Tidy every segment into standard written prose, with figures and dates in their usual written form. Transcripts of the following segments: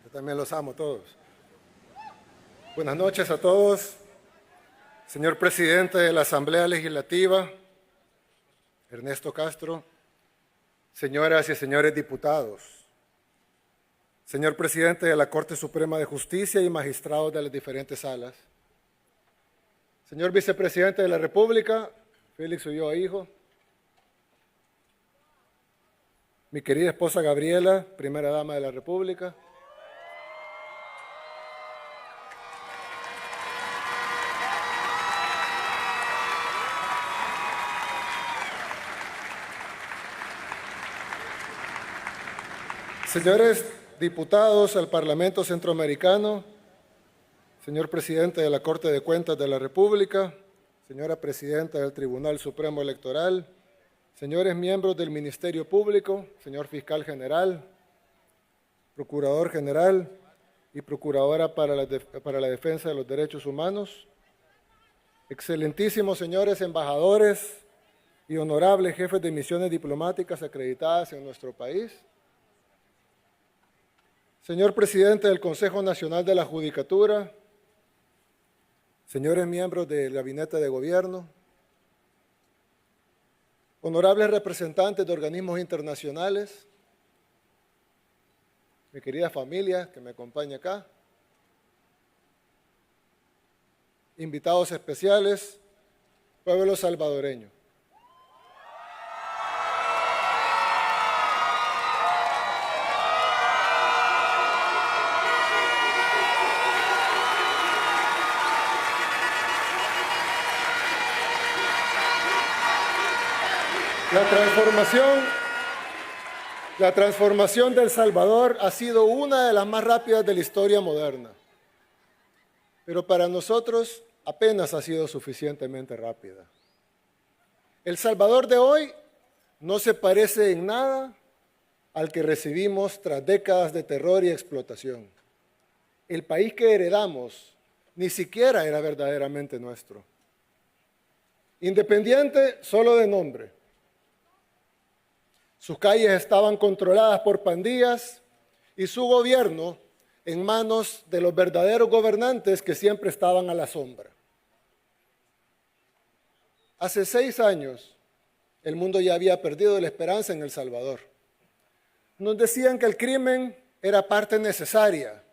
Yo también los amo todos. Buenas noches a todos. Señor presidente de la Asamblea Legislativa, Ernesto Castro, señoras y señores diputados, señor presidente de la Corte Suprema de Justicia y magistrados de las diferentes salas, señor vicepresidente de la República, Félix Ulloa hijo, mi querida esposa Gabriela, primera dama de la República, señores diputados al Parlamento Centroamericano, señor presidente de la Corte de Cuentas de la República, señora presidenta del Tribunal Supremo Electoral, señores miembros del Ministerio Público, señor fiscal general, procurador general y procuradora para la defensa de los derechos humanos, excelentísimos señores embajadores y honorables jefes de misiones diplomáticas acreditadas en nuestro país, señor presidente del Consejo Nacional de la Judicatura, señores miembros del Gabinete de Gobierno, honorables representantes de organismos internacionales, mi querida familia que me acompaña acá, invitados especiales, pueblo salvadoreño. La transformación de El Salvador ha sido una de las más rápidas de la historia moderna, pero para nosotros apenas ha sido suficientemente rápida. El Salvador de hoy no se parece en nada al que recibimos tras décadas de terror y explotación. El país que heredamos ni siquiera era verdaderamente nuestro. Independiente solo de nombre. Sus calles estaban controladas por pandillas y su gobierno en manos de los verdaderos gobernantes que siempre estaban a la sombra. Hace 6 años, el mundo ya había perdido la esperanza en El Salvador. Nos decían que el crimen era parte necesaria,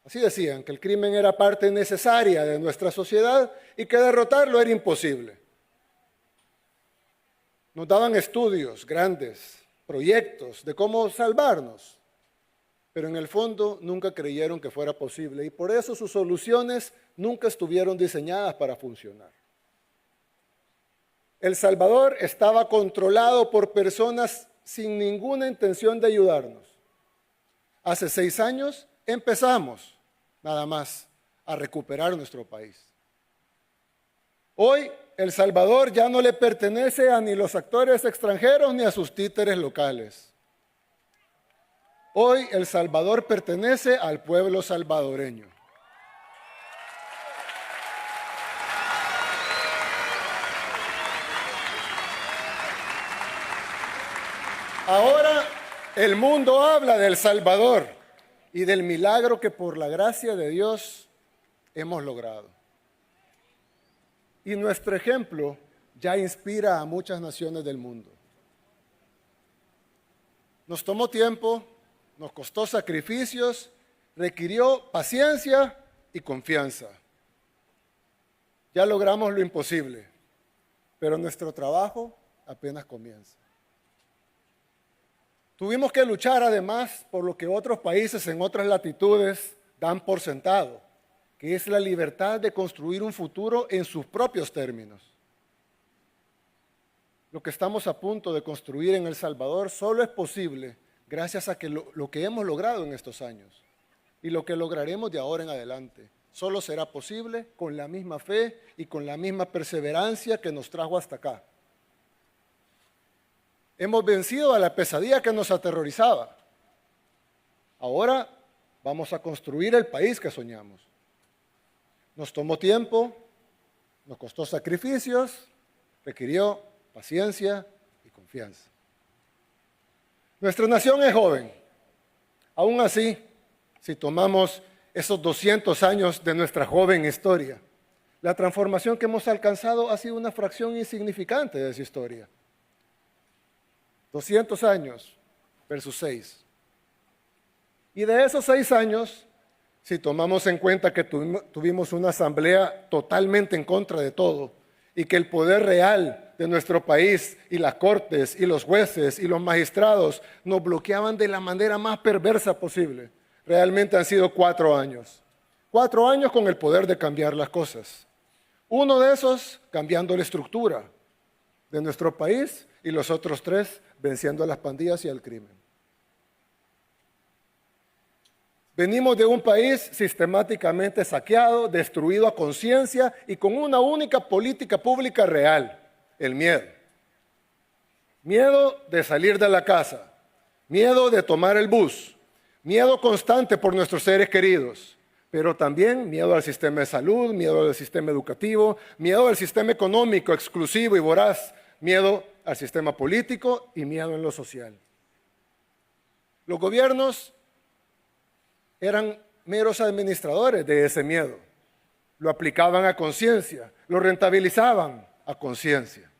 así decían, que el crimen era parte necesaria de nuestra sociedad y que derrotarlo era imposible. Nos daban estudios grandes, proyectos de cómo salvarnos, pero en el fondo nunca creyeron que fuera posible y por eso sus soluciones nunca estuvieron diseñadas para funcionar. El Salvador estaba controlado por personas sin ninguna intención de ayudarnos. Hace 6 años empezamos, nada más, a recuperar nuestro país. Hoy, El Salvador ya no le pertenece a ni los actores extranjeros ni a sus títeres locales. Hoy, El Salvador pertenece al pueblo salvadoreño. Ahora el mundo habla de El Salvador y del milagro que por la gracia de Dios hemos logrado. Y nuestro ejemplo ya inspira a muchas naciones del mundo. Nos tomó tiempo, nos costó sacrificios, requirió paciencia y confianza. Ya logramos lo imposible, pero nuestro trabajo apenas comienza. Tuvimos que luchar además por lo que otros países en otras latitudes dan por sentado, que es la libertad de construir un futuro en sus propios términos. Lo que estamos a punto de construir en El Salvador solo es posible gracias a que lo que hemos logrado en estos años y lo que lograremos de ahora en adelante. Solo será posible con la misma fe y con la misma perseverancia que nos trajo hasta acá. Hemos vencido a la pesadilla que nos aterrorizaba. Ahora vamos a construir el país que soñamos. Nos tomó tiempo, nos costó sacrificios, requirió paciencia y confianza. Nuestra nación es joven. Aún así, si tomamos esos 200 años de nuestra joven historia, la transformación que hemos alcanzado ha sido una fracción insignificante de esa historia. 200 años versus 6. Y de esos 6 años, si tomamos en cuenta que tuvimos una asamblea totalmente en contra de todo y que el poder real de nuestro país y las cortes y los jueces y los magistrados nos bloqueaban de la manera más perversa posible, realmente han sido 4 años. 4 años con el poder de cambiar las cosas. Uno de esos cambiando la estructura de nuestro país y los otros 3 venciendo a las pandillas y al crimen. Venimos de un país sistemáticamente saqueado, destruido a conciencia y con una única política pública real, el miedo. Miedo de salir de la casa, miedo de tomar el bus, miedo constante por nuestros seres queridos, pero también miedo al sistema de salud, miedo al sistema educativo, miedo al sistema económico exclusivo y voraz, miedo al sistema político y miedo en lo social. Los gobiernos eran meros administradores de ese miedo. Lo aplicaban a conciencia, lo rentabilizaban a conciencia.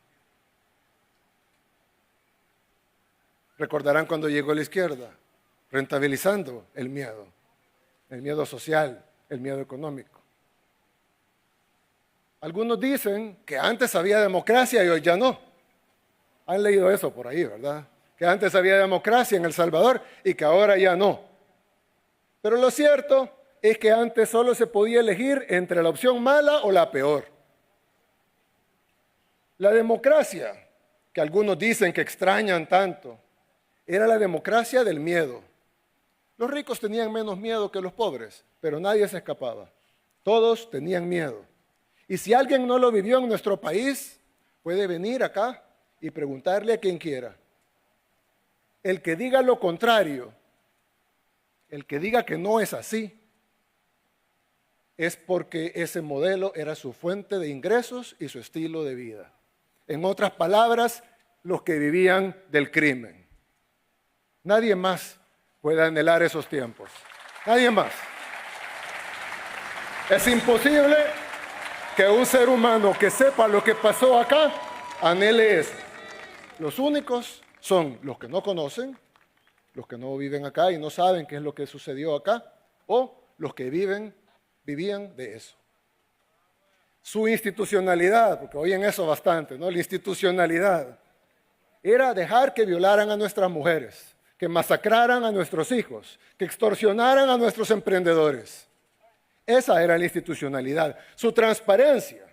Recordarán cuando llegó la izquierda, rentabilizando el miedo social, el miedo económico. Algunos dicen que antes había democracia y hoy ya no. Han leído eso por ahí, ¿verdad? Que antes había democracia en El Salvador y que ahora ya no. Pero lo cierto es que antes solo se podía elegir entre la opción mala o la peor. La democracia, que algunos dicen que extrañan tanto, era la democracia del miedo. Los ricos tenían menos miedo que los pobres, pero nadie se escapaba. Todos tenían miedo. Y si alguien no lo vivió en nuestro país, puede venir acá y preguntarle a quien quiera. El que diga lo contrario, el que diga que no es así, es porque ese modelo era su fuente de ingresos y su estilo de vida. En otras palabras, los que vivían del crimen. Nadie más puede anhelar esos tiempos. Nadie más. Es imposible que un ser humano que sepa lo que pasó acá anhele eso. Los únicos son los que no conocen, los que no viven acá y no saben qué es lo que sucedió acá, o los que vivían de eso. Su institucionalidad, porque oyen eso bastante, ¿no? La institucionalidad era dejar que violaran a nuestras mujeres, que masacraran a nuestros hijos, que extorsionaran a nuestros emprendedores. Esa era la institucionalidad. Su transparencia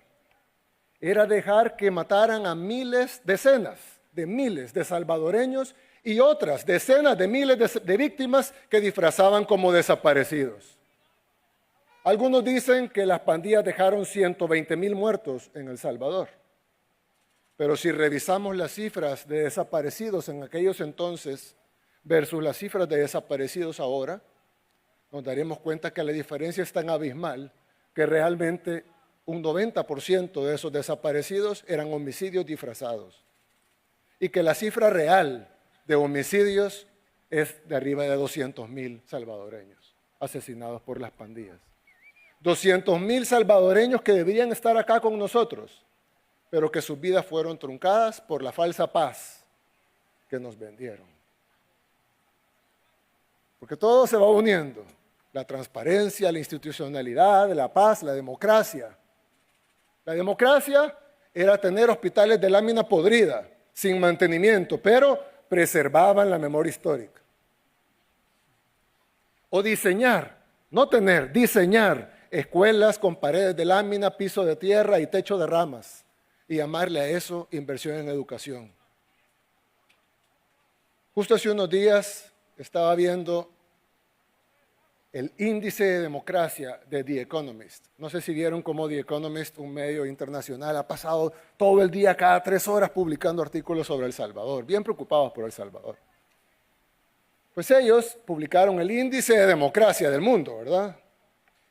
era dejar que mataran a miles, decenas de miles de salvadoreños y otras decenas de miles de víctimas que disfrazaban como desaparecidos. Algunos dicen que las pandillas dejaron 120,000 muertos en El Salvador. Pero si revisamos las cifras de desaparecidos en aquellos entonces versus las cifras de desaparecidos ahora, nos daremos cuenta que la diferencia es tan abismal que realmente un 90% de esos desaparecidos eran homicidios disfrazados. Y que la cifra real de homicidios es de arriba de 200,000 salvadoreños asesinados por las pandillas. 200,000 salvadoreños que deberían estar acá con nosotros, pero que sus vidas fueron truncadas por la falsa paz que nos vendieron. Porque todo se va uniendo, la transparencia, la institucionalidad, la paz, la democracia. La democracia era tener hospitales de lámina podrida, sin mantenimiento, pero preservaban la memoria histórica. O diseñar, no tener, diseñar escuelas con paredes de lámina, piso de tierra y techo de ramas, y llamarle a eso inversión en educación. Justo hace unos días estaba viendo el índice de democracia de The Economist. No sé si vieron cómo The Economist, un medio internacional, ha pasado todo el día, cada 3 horas, publicando artículos sobre El Salvador, bien preocupados por El Salvador. Pues ellos publicaron el índice de democracia del mundo, ¿verdad?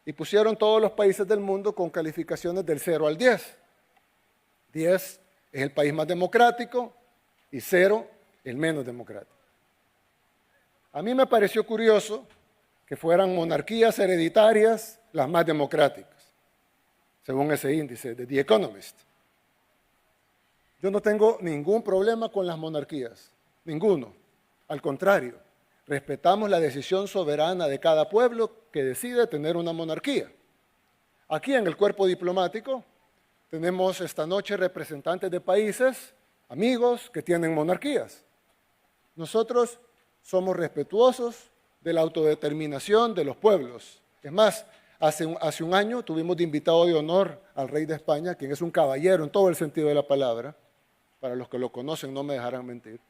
Y pusieron todos los países del mundo con calificaciones del 0 al 10. 10 es el país más democrático y 0 el menos democrático. A mí me pareció curioso que que fueran monarquías hereditarias las más democráticas, según ese índice de The Economist. Yo no tengo ningún problema con las monarquías, ninguno. Al contrario, respetamos la decisión soberana de cada pueblo que decide tener una monarquía. Aquí en el cuerpo diplomático tenemos esta noche representantes de países, amigos, que tienen monarquías. Nosotros somos respetuosos de la autodeterminación de los pueblos. Es más, hace un año tuvimos de invitado de honor al rey de España, quien es un caballero en todo el sentido de la palabra. Para los que lo conocen no me dejarán mentir.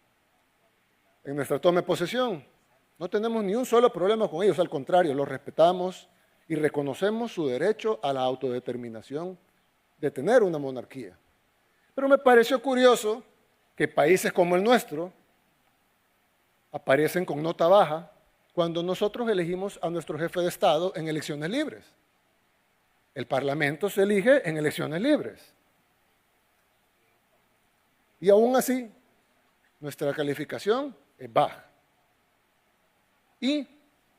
En nuestra toma de posesión no tenemos ni un solo problema con ellos, al contrario, los respetamos y reconocemos su derecho a la autodeterminación de tener una monarquía. Pero me pareció curioso que países como el nuestro aparecen con nota baja cuando nosotros elegimos a nuestro jefe de Estado en elecciones libres. El Parlamento se elige en elecciones libres. Y aún así, nuestra calificación es baja. Y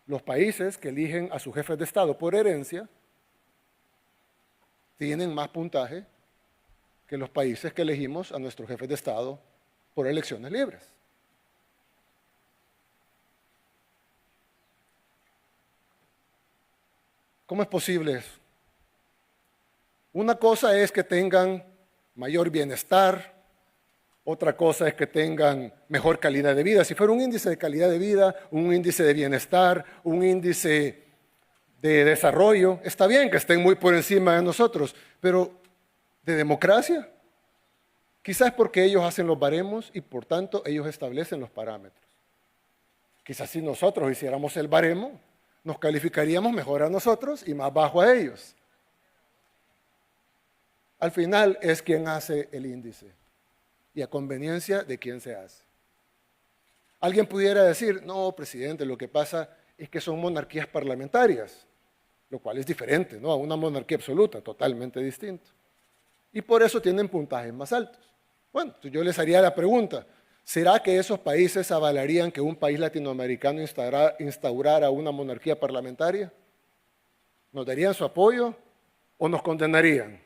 los países que eligen a sus jefes de Estado por herencia tienen más puntaje que los países que elegimos a nuestros jefes de Estado por elecciones libres. ¿Cómo es posible eso? Una cosa es que tengan mayor bienestar, otra cosa es que tengan mejor calidad de vida. Si fuera un índice de calidad de vida, un índice de bienestar, un índice de desarrollo, está bien que estén muy por encima de nosotros, pero ¿de democracia? Quizás porque ellos hacen los baremos y por tanto ellos establecen los parámetros. Quizás si nosotros hiciéramos el baremo, nos calificaríamos mejor a nosotros y más bajo a ellos. Al final es quien hace el índice y a conveniencia de quién se hace. Alguien pudiera decir, no, presidente, lo que pasa es que son monarquías parlamentarias, lo cual es diferente, ¿no?, a una monarquía absoluta, totalmente distinto. Y por eso tienen puntajes más altos. Bueno, yo les haría la pregunta, ¿será que esos países avalarían que un país latinoamericano instaurara una monarquía parlamentaria? ¿Nos darían su apoyo o nos condenarían?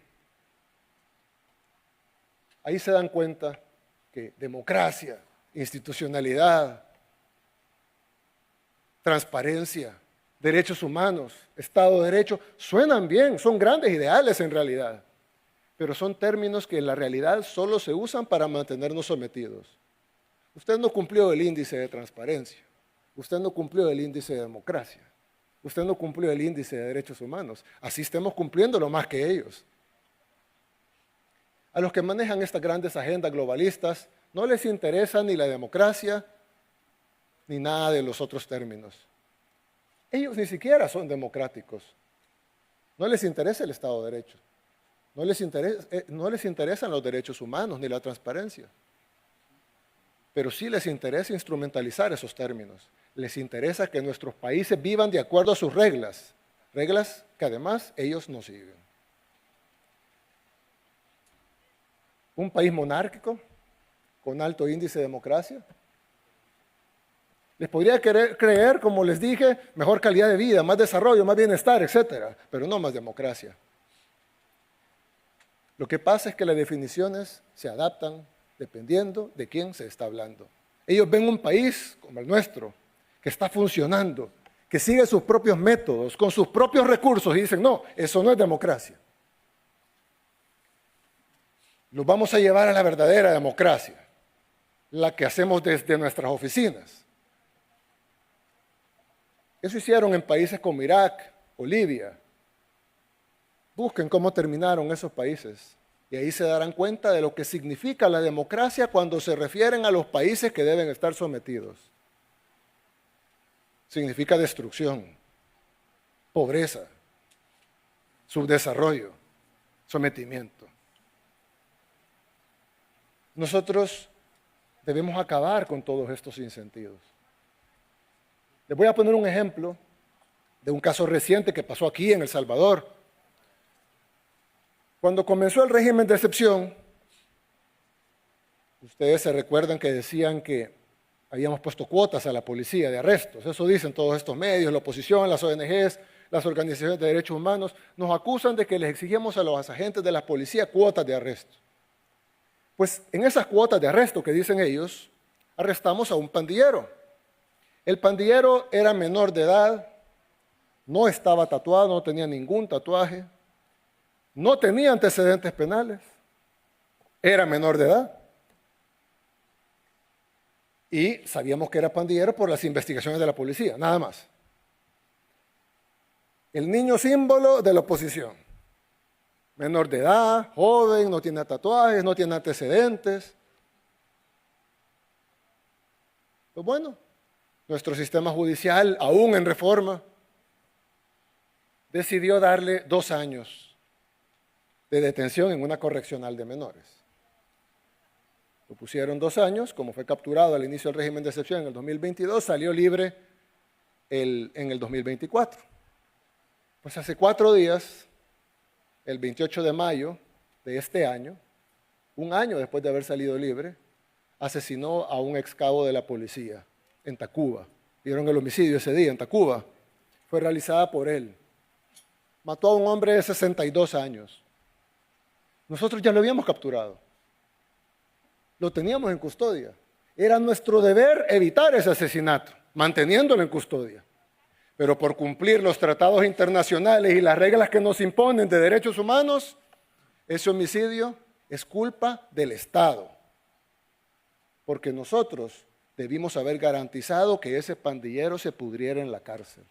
Ahí se dan cuenta que democracia, institucionalidad, transparencia, derechos humanos, Estado de Derecho, suenan bien, son grandes ideales en realidad, pero son términos que en la realidad solo se usan para mantenernos sometidos. Usted no cumplió el índice de transparencia, usted no cumplió el índice de democracia, usted no cumplió el índice de derechos humanos, así estemos cumpliéndolo más que ellos. A los que manejan estas grandes agendas globalistas no les interesa ni la democracia ni nada de los otros términos. Ellos ni siquiera son democráticos. No les interesa el Estado de Derecho. No les interesan los derechos humanos ni la transparencia. Pero sí les interesa instrumentalizar esos términos. Les interesa que nuestros países vivan de acuerdo a sus reglas, reglas que además ellos no siguen. Un país monárquico, con alto índice de democracia. Les podría creer, como les dije, mejor calidad de vida, más desarrollo, más bienestar, etcétera, pero no más democracia. Lo que pasa es que las definiciones se adaptan dependiendo de quién se está hablando. Ellos ven un país como el nuestro, que está funcionando, que sigue sus propios métodos, con sus propios recursos, y dicen, no, eso no es democracia. Los vamos a llevar a la verdadera democracia, la que hacemos desde nuestras oficinas. Eso hicieron en países como Irak o Libia. Busquen cómo terminaron esos países y ahí se darán cuenta de lo que significa la democracia cuando se refieren a los países que deben estar sometidos. Significa destrucción, pobreza, subdesarrollo, sometimiento. Nosotros debemos acabar con todos estos sinsentidos. Les voy a poner un ejemplo de un caso reciente que pasó aquí en El Salvador. Cuando comenzó el régimen de excepción, ustedes se recuerdan que decían que Habíamos puesto cuotas a la policía de arrestos. Eso dicen todos estos medios, la oposición, las ONGs, las organizaciones de derechos humanos. Nos acusan de que les exigimos a los agentes de la policía cuotas de arresto. Pues en esas cuotas de arresto que dicen ellos, arrestamos a un pandillero. El pandillero era menor de edad, no estaba tatuado, no tenía ningún tatuaje, no tenía antecedentes penales, era menor de edad. Y sabíamos que era pandillero por las investigaciones de la policía, nada más. El niño símbolo de la oposición. Menor de edad, joven, no tiene tatuajes, no tiene antecedentes. Pues bueno, nuestro sistema judicial, aún en reforma, decidió darle 2 años de detención en una correccional de menores. Lo pusieron 2 años, como fue capturado al inicio del régimen de excepción en el 2022, salió libre en el 2024. Pues hace 4 días, el 28 de mayo de este año, un año después de haber salido libre, asesinó a un ex cabo de la policía en Tacuba. Vieron el homicidio ese día en Tacuba. Fue realizada por él. Mató a un hombre de 62 años. Nosotros ya lo habíamos capturado. Lo teníamos en custodia. Era nuestro deber evitar ese asesinato, manteniéndolo en custodia. Pero por cumplir los tratados internacionales y las reglas que nos imponen de derechos humanos, ese homicidio es culpa del Estado. Porque nosotros debimos haber garantizado que ese pandillero se pudriera en la cárcel.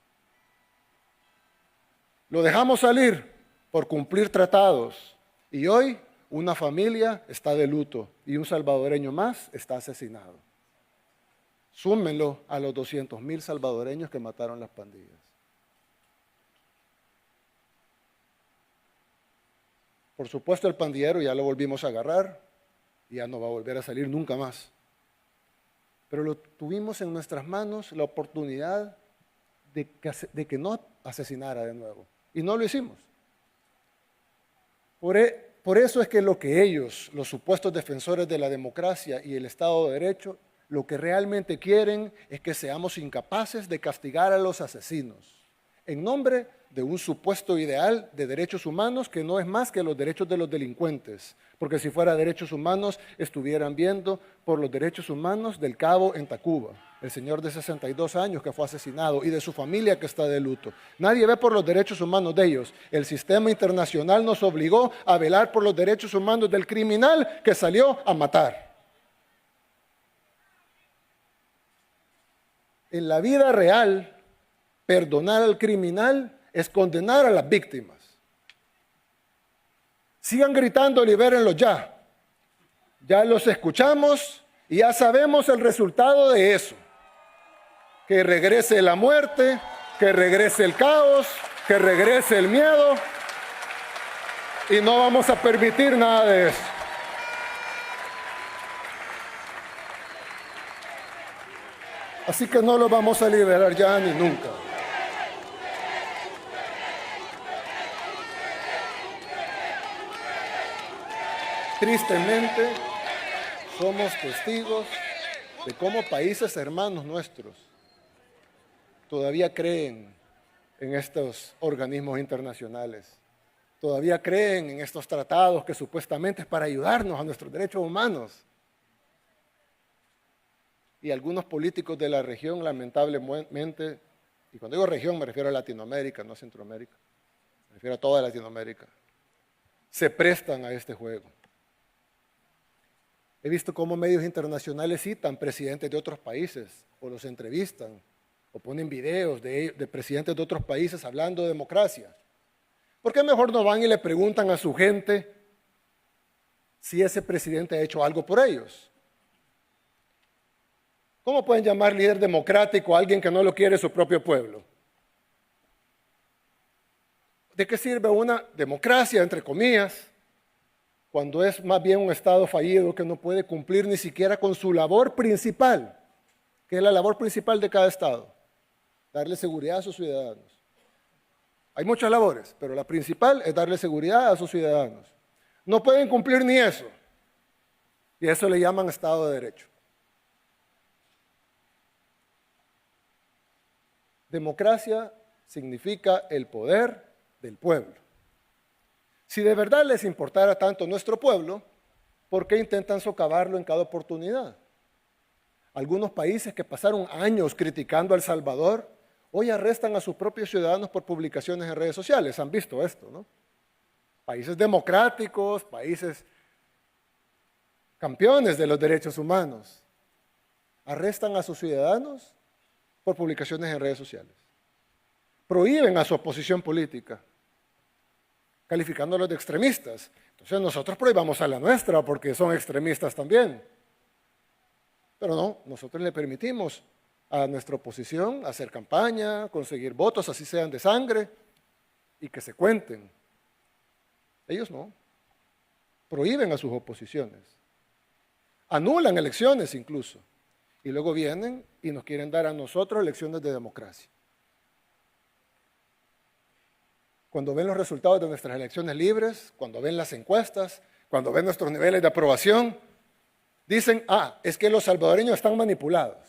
Lo dejamos salir por cumplir tratados y hoy una familia está de luto y un salvadoreño más está asesinado. Súmenlo a los 200,000 salvadoreños que mataron las pandillas. Por supuesto, el pandillero ya lo volvimos a agarrar y ya no va a volver a salir nunca más. Pero lo tuvimos en nuestras manos la oportunidad de que no asesinara de nuevo. Y no lo hicimos. Por eso es que lo que ellos, los supuestos defensores de la democracia y el Estado de Derecho, lo que realmente quieren es que seamos incapaces de castigar a los asesinos en nombre de un supuesto ideal de derechos humanos que no es más que los derechos de los delincuentes, porque si fuera derechos humanos estuvieran viendo por los derechos humanos del cabo en Tacuba, el señor de 62 años que fue asesinado y de su familia que está de luto. Nadie ve por los derechos humanos de ellos. El sistema internacional nos obligó a velar por los derechos humanos del criminal que salió a matar. En la vida real, perdonar al criminal es condenar a las víctimas. Sigan gritando, libérenlos ya. Ya los escuchamos y ya sabemos el resultado de eso. Que regrese la muerte, que regrese el caos, que regrese el miedo. Y no vamos a permitir nada de eso. Así que no los vamos a liberar ya ni nunca. Tristemente, somos testigos de cómo países hermanos nuestros todavía creen en estos organismos internacionales, todavía creen en estos tratados que supuestamente es para ayudarnos a nuestros derechos humanos. Y algunos políticos de la región, lamentablemente, y cuando digo región me refiero a Latinoamérica, no a Centroamérica, me refiero a toda Latinoamérica, se prestan a este juego. He visto cómo medios internacionales citan presidentes de otros países, o los entrevistan, o ponen videos de presidentes de otros países hablando de democracia. ¿Por qué mejor no van y le preguntan a su gente si ese presidente ha hecho algo por ellos? ¿Cómo pueden llamar líder democrático a alguien que no lo quiere su propio pueblo? ¿De qué sirve una democracia, entre comillas, cuando es más bien un Estado fallido que no puede cumplir ni siquiera con su labor principal, que es la labor principal de cada Estado? Darle seguridad a sus ciudadanos. Hay muchas labores, pero la principal es darle seguridad a sus ciudadanos. No pueden cumplir ni eso. Y a eso le llaman Estado de Derecho. Democracia significa el poder del pueblo. Si de verdad les importara tanto nuestro pueblo, ¿por qué intentan socavarlo en cada oportunidad? Algunos países que pasaron años criticando a El Salvador, hoy arrestan a sus propios ciudadanos por publicaciones en redes sociales. Han visto esto, ¿no? Países democráticos, países campeones de los derechos humanos, arrestan a sus ciudadanos por publicaciones en redes sociales. Prohíben a su oposición política, calificándolos de extremistas. Entonces nosotros prohibamos a la nuestra porque son extremistas también. Pero no, nosotros le permitimos a nuestra oposición hacer campaña, conseguir votos, así sean de sangre, y que se cuenten. Ellos no. Prohíben a sus oposiciones. Anulan elecciones incluso. Y luego vienen y nos quieren dar a nosotros lecciones de democracia. Cuando ven los resultados de nuestras elecciones libres, cuando ven las encuestas, cuando ven nuestros niveles de aprobación, dicen, es que los salvadoreños están manipulados.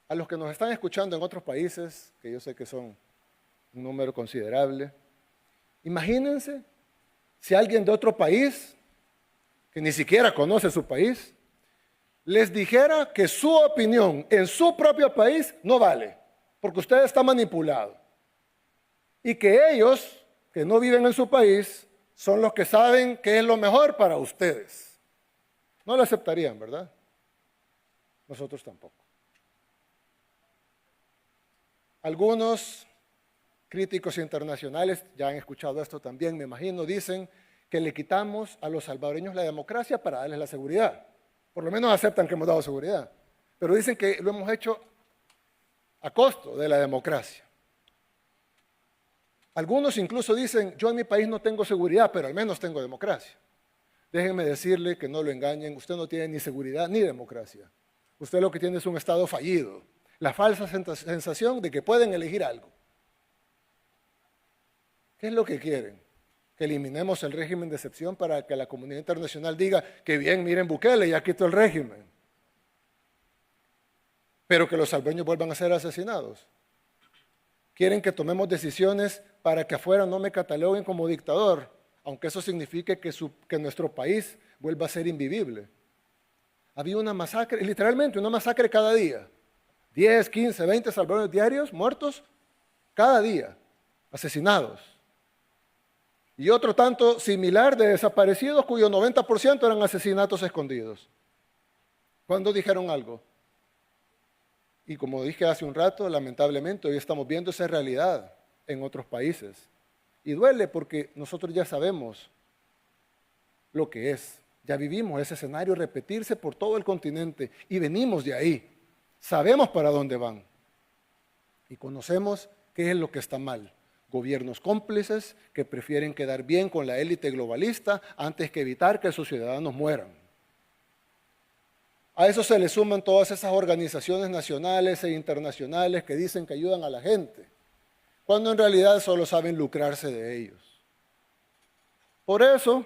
A los que nos están escuchando en otros países, que yo sé que son un número considerable, imagínense si alguien de otro país, que ni siquiera conoce su país, les dijera que su opinión en su propio país no vale, porque usted está manipulado. Y que ellos, que no viven en su país, son los que saben qué es lo mejor para ustedes. No lo aceptarían, ¿verdad? Nosotros tampoco. Algunos críticos internacionales, ya han escuchado esto también, me imagino, dicen que le quitamos a los salvadoreños la democracia para darles la seguridad. Por lo menos aceptan que hemos dado seguridad. Pero dicen que lo hemos hecho a costo de la democracia. Algunos incluso dicen, yo en mi país no tengo seguridad, pero al menos tengo democracia. Déjenme decirle que no lo engañen, usted no tiene ni seguridad ni democracia. Usted lo que tiene es un Estado fallido, la falsa sensación de que pueden elegir algo. ¿Qué es lo que quieren? Que eliminemos el régimen de excepción para que la comunidad internacional diga que bien, miren Bukele, ya quitó el régimen. Pero que los salvadoreños vuelvan a ser asesinados. Quieren que tomemos decisiones para que afuera no me cataloguen como dictador, aunque eso signifique que nuestro país vuelva a ser invivible. Había una masacre, literalmente una masacre cada día. 10, 15, 20 salvadoreños diarios muertos cada día, asesinados. Y otro tanto similar de desaparecidos cuyo 90% eran asesinatos escondidos. ¿Cuándo dijeron algo? Y como dije hace un rato, lamentablemente hoy estamos viendo esa realidad en otros países. Y duele porque nosotros ya sabemos lo que es. Ya vivimos ese escenario repetirse por todo el continente y venimos de ahí. Sabemos para dónde van. Y conocemos qué es lo que está mal. Gobiernos cómplices que prefieren quedar bien con la élite globalista antes que evitar que sus ciudadanos mueran. A eso se le suman todas esas organizaciones nacionales e internacionales que dicen que ayudan a la gente, cuando en realidad solo saben lucrarse de ellos. Por eso,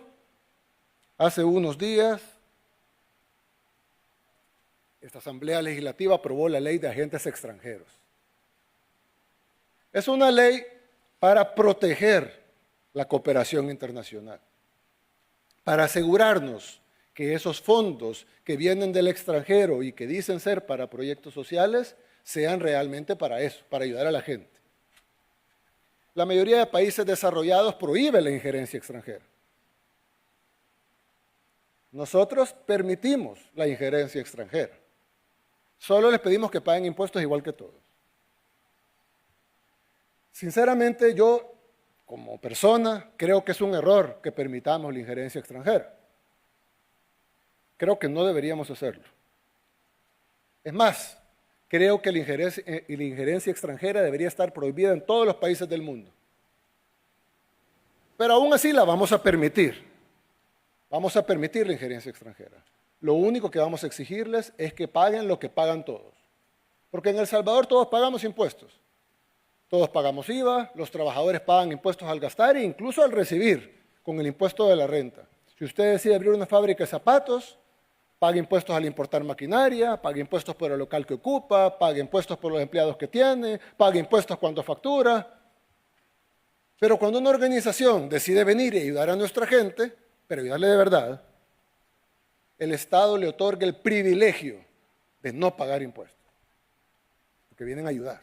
hace unos días, esta Asamblea Legislativa aprobó la Ley de Agentes Extranjeros. Es una ley para proteger la cooperación internacional, para asegurarnos que esos fondos que vienen del extranjero y que dicen ser para proyectos sociales, sean realmente para eso, para ayudar a la gente. La mayoría de países desarrollados prohíbe la injerencia extranjera. Nosotros permitimos la injerencia extranjera. Solo les pedimos que paguen impuestos igual que todos. Sinceramente, yo, como persona, creo que es un error que permitamos la injerencia extranjera. Creo que no deberíamos hacerlo. Es más, creo que la injerencia extranjera debería estar prohibida en todos los países del mundo. Pero aún así la vamos a permitir. Vamos a permitir la injerencia extranjera. Lo único que vamos a exigirles es que paguen lo que pagan todos. Porque en El Salvador todos pagamos impuestos. Todos pagamos IVA, los trabajadores pagan impuestos al gastar e incluso al recibir, con el impuesto de la renta. Si usted decide abrir una fábrica de zapatos, Paga impuestos al importar maquinaria, paga impuestos por el local que ocupa, paga impuestos por los empleados que tiene, paga impuestos cuando factura. Pero cuando una organización decide venir y ayudar a nuestra gente, pero ayudarle de verdad, el Estado le otorga el privilegio de no pagar impuestos, porque vienen a ayudar.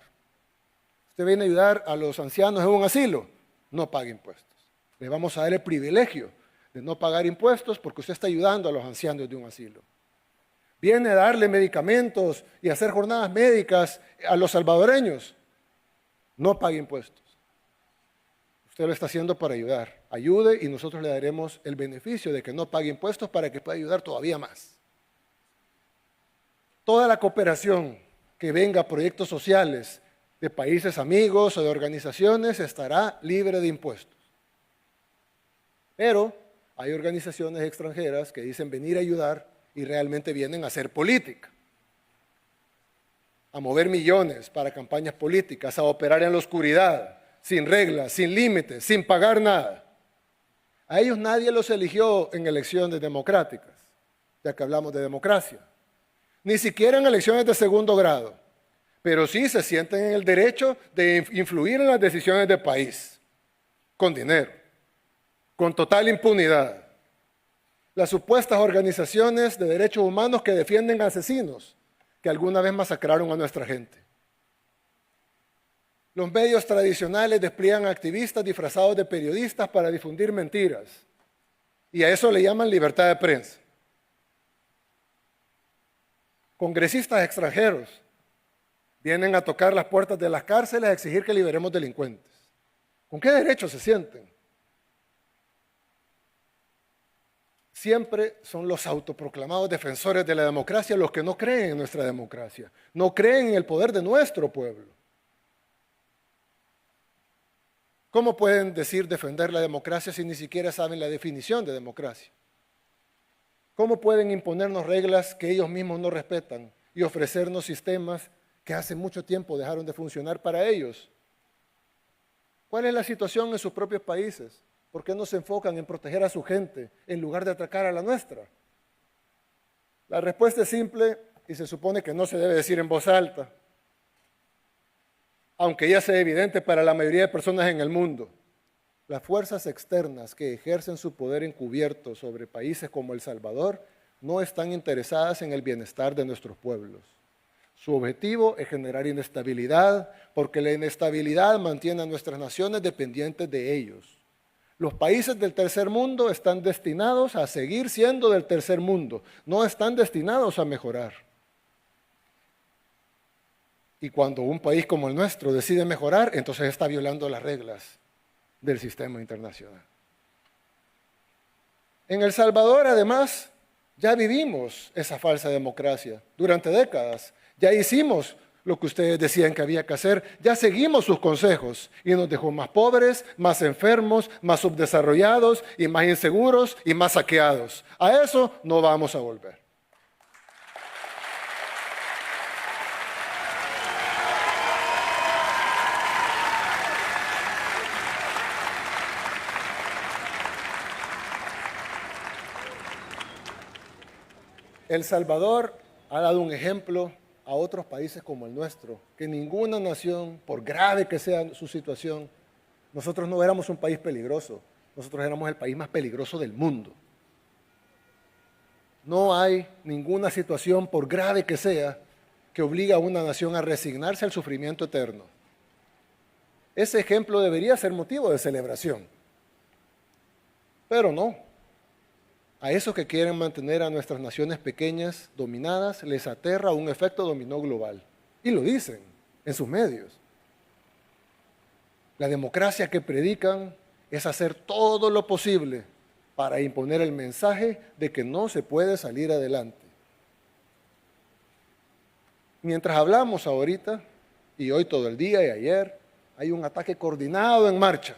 Usted viene a ayudar a los ancianos en un asilo, no pague impuestos. Le vamos a dar el privilegio de no pagar impuestos porque usted está ayudando a los ancianos de un asilo. Viene a darle medicamentos y hacer jornadas médicas a los salvadoreños, no pague impuestos. Usted lo está haciendo para ayudar. Ayude y nosotros le daremos el beneficio de que no pague impuestos para que pueda ayudar todavía más. Toda la cooperación que venga a proyectos sociales de países amigos o de organizaciones estará libre de impuestos. Pero hay organizaciones extranjeras que dicen venir a ayudar y realmente vienen a hacer política, a mover millones para campañas políticas, a operar en la oscuridad, sin reglas, sin límites, sin pagar nada. A ellos nadie los eligió en elecciones democráticas, ya que hablamos de democracia, ni siquiera en elecciones de segundo grado, pero sí se sienten en el derecho de influir en las decisiones del país, con dinero, con total impunidad. Las supuestas organizaciones de derechos humanos que defienden asesinos que alguna vez masacraron a nuestra gente. Los medios tradicionales despliegan activistas disfrazados de periodistas para difundir mentiras. Y a eso le llaman libertad de prensa. Congresistas extranjeros vienen a tocar las puertas de las cárceles a exigir que liberemos delincuentes. ¿Con qué derecho se sienten? Siempre son los autoproclamados defensores de la democracia los que no creen en nuestra democracia, no creen en el poder de nuestro pueblo. ¿Cómo pueden decir defender la democracia si ni siquiera saben la definición de democracia? ¿Cómo pueden imponernos reglas que ellos mismos no respetan y ofrecernos sistemas que hace mucho tiempo dejaron de funcionar para ellos? ¿Cuál es la situación en sus propios países? ¿Por qué no se enfocan en proteger a su gente en lugar de atacar a la nuestra? La respuesta es simple y se supone que no se debe decir en voz alta, aunque ya sea evidente para la mayoría de personas en el mundo. Las fuerzas externas que ejercen su poder encubierto sobre países como El Salvador no están interesadas en el bienestar de nuestros pueblos. Su objetivo es generar inestabilidad, porque la inestabilidad mantiene a nuestras naciones dependientes de ellos. Los países del tercer mundo están destinados a seguir siendo del tercer mundo, no están destinados a mejorar. Y cuando un país como el nuestro decide mejorar, entonces está violando las reglas del sistema internacional. En El Salvador, además, ya vivimos esa falsa democracia durante décadas. Ya hicimos lo que ustedes decían que había que hacer, ya seguimos sus consejos y nos dejó más pobres, más enfermos, más subdesarrollados y más inseguros y más saqueados. A eso no vamos a volver. El Salvador ha dado un ejemplo a otros países como el nuestro, que ninguna nación, por grave que sea su situación, nosotros no éramos un país peligroso, nosotros éramos el país más peligroso del mundo. No hay ninguna situación, por grave que sea, que obligue a una nación a resignarse al sufrimiento eterno. Ese ejemplo debería ser motivo de celebración, pero no. A esos que quieren mantener a nuestras naciones pequeñas dominadas les aterra un efecto dominó global. Y lo dicen en sus medios. La democracia que predican es hacer todo lo posible para imponer el mensaje de que no se puede salir adelante. Mientras hablamos ahorita, y hoy todo el día y ayer, hay un ataque coordinado en marcha.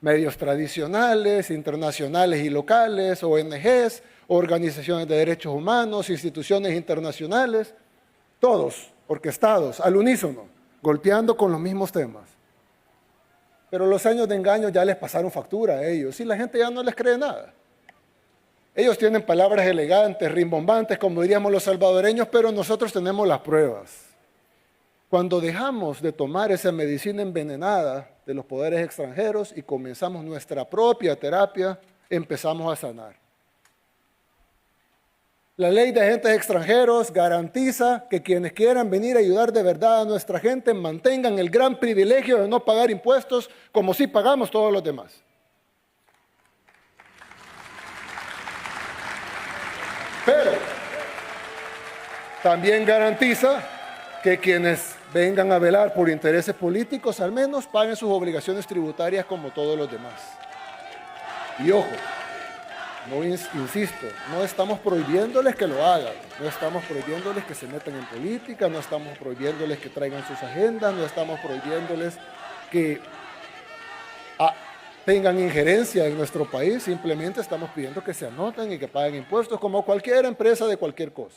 Medios tradicionales, internacionales y locales, ONGs, organizaciones de derechos humanos, instituciones internacionales, todos orquestados, al unísono, golpeando con los mismos temas. Pero los años de engaño ya les pasaron factura a ellos y la gente ya no les cree nada. Ellos tienen palabras elegantes, rimbombantes, como diríamos los salvadoreños, pero nosotros tenemos las pruebas. Cuando dejamos de tomar esa medicina envenenada de los poderes extranjeros y comenzamos nuestra propia terapia, empezamos a sanar. La ley de agentes extranjeros garantiza que quienes quieran venir a ayudar de verdad a nuestra gente mantengan el gran privilegio de no pagar impuestos como si pagamos todos los demás. Pero también garantiza que quienes vengan a velar por intereses políticos al menos paguen sus obligaciones tributarias como todos los demás. Y ojo, insisto, no estamos prohibiéndoles que lo hagan, no estamos prohibiéndoles que se metan en política, no estamos prohibiéndoles que traigan sus agendas, no estamos prohibiéndoles que tengan injerencia en nuestro país, simplemente estamos pidiendo que se anoten y que paguen impuestos como cualquier empresa de cualquier cosa.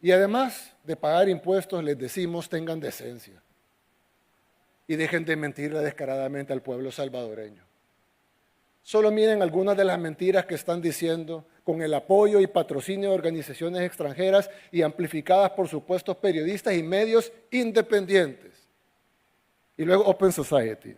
Y además de pagar impuestos, les decimos tengan decencia y dejen de mentirle descaradamente al pueblo salvadoreño. Solo miren algunas de las mentiras que están diciendo con el apoyo y patrocinio de organizaciones extranjeras y amplificadas por supuestos periodistas y medios independientes. Y luego Open Society.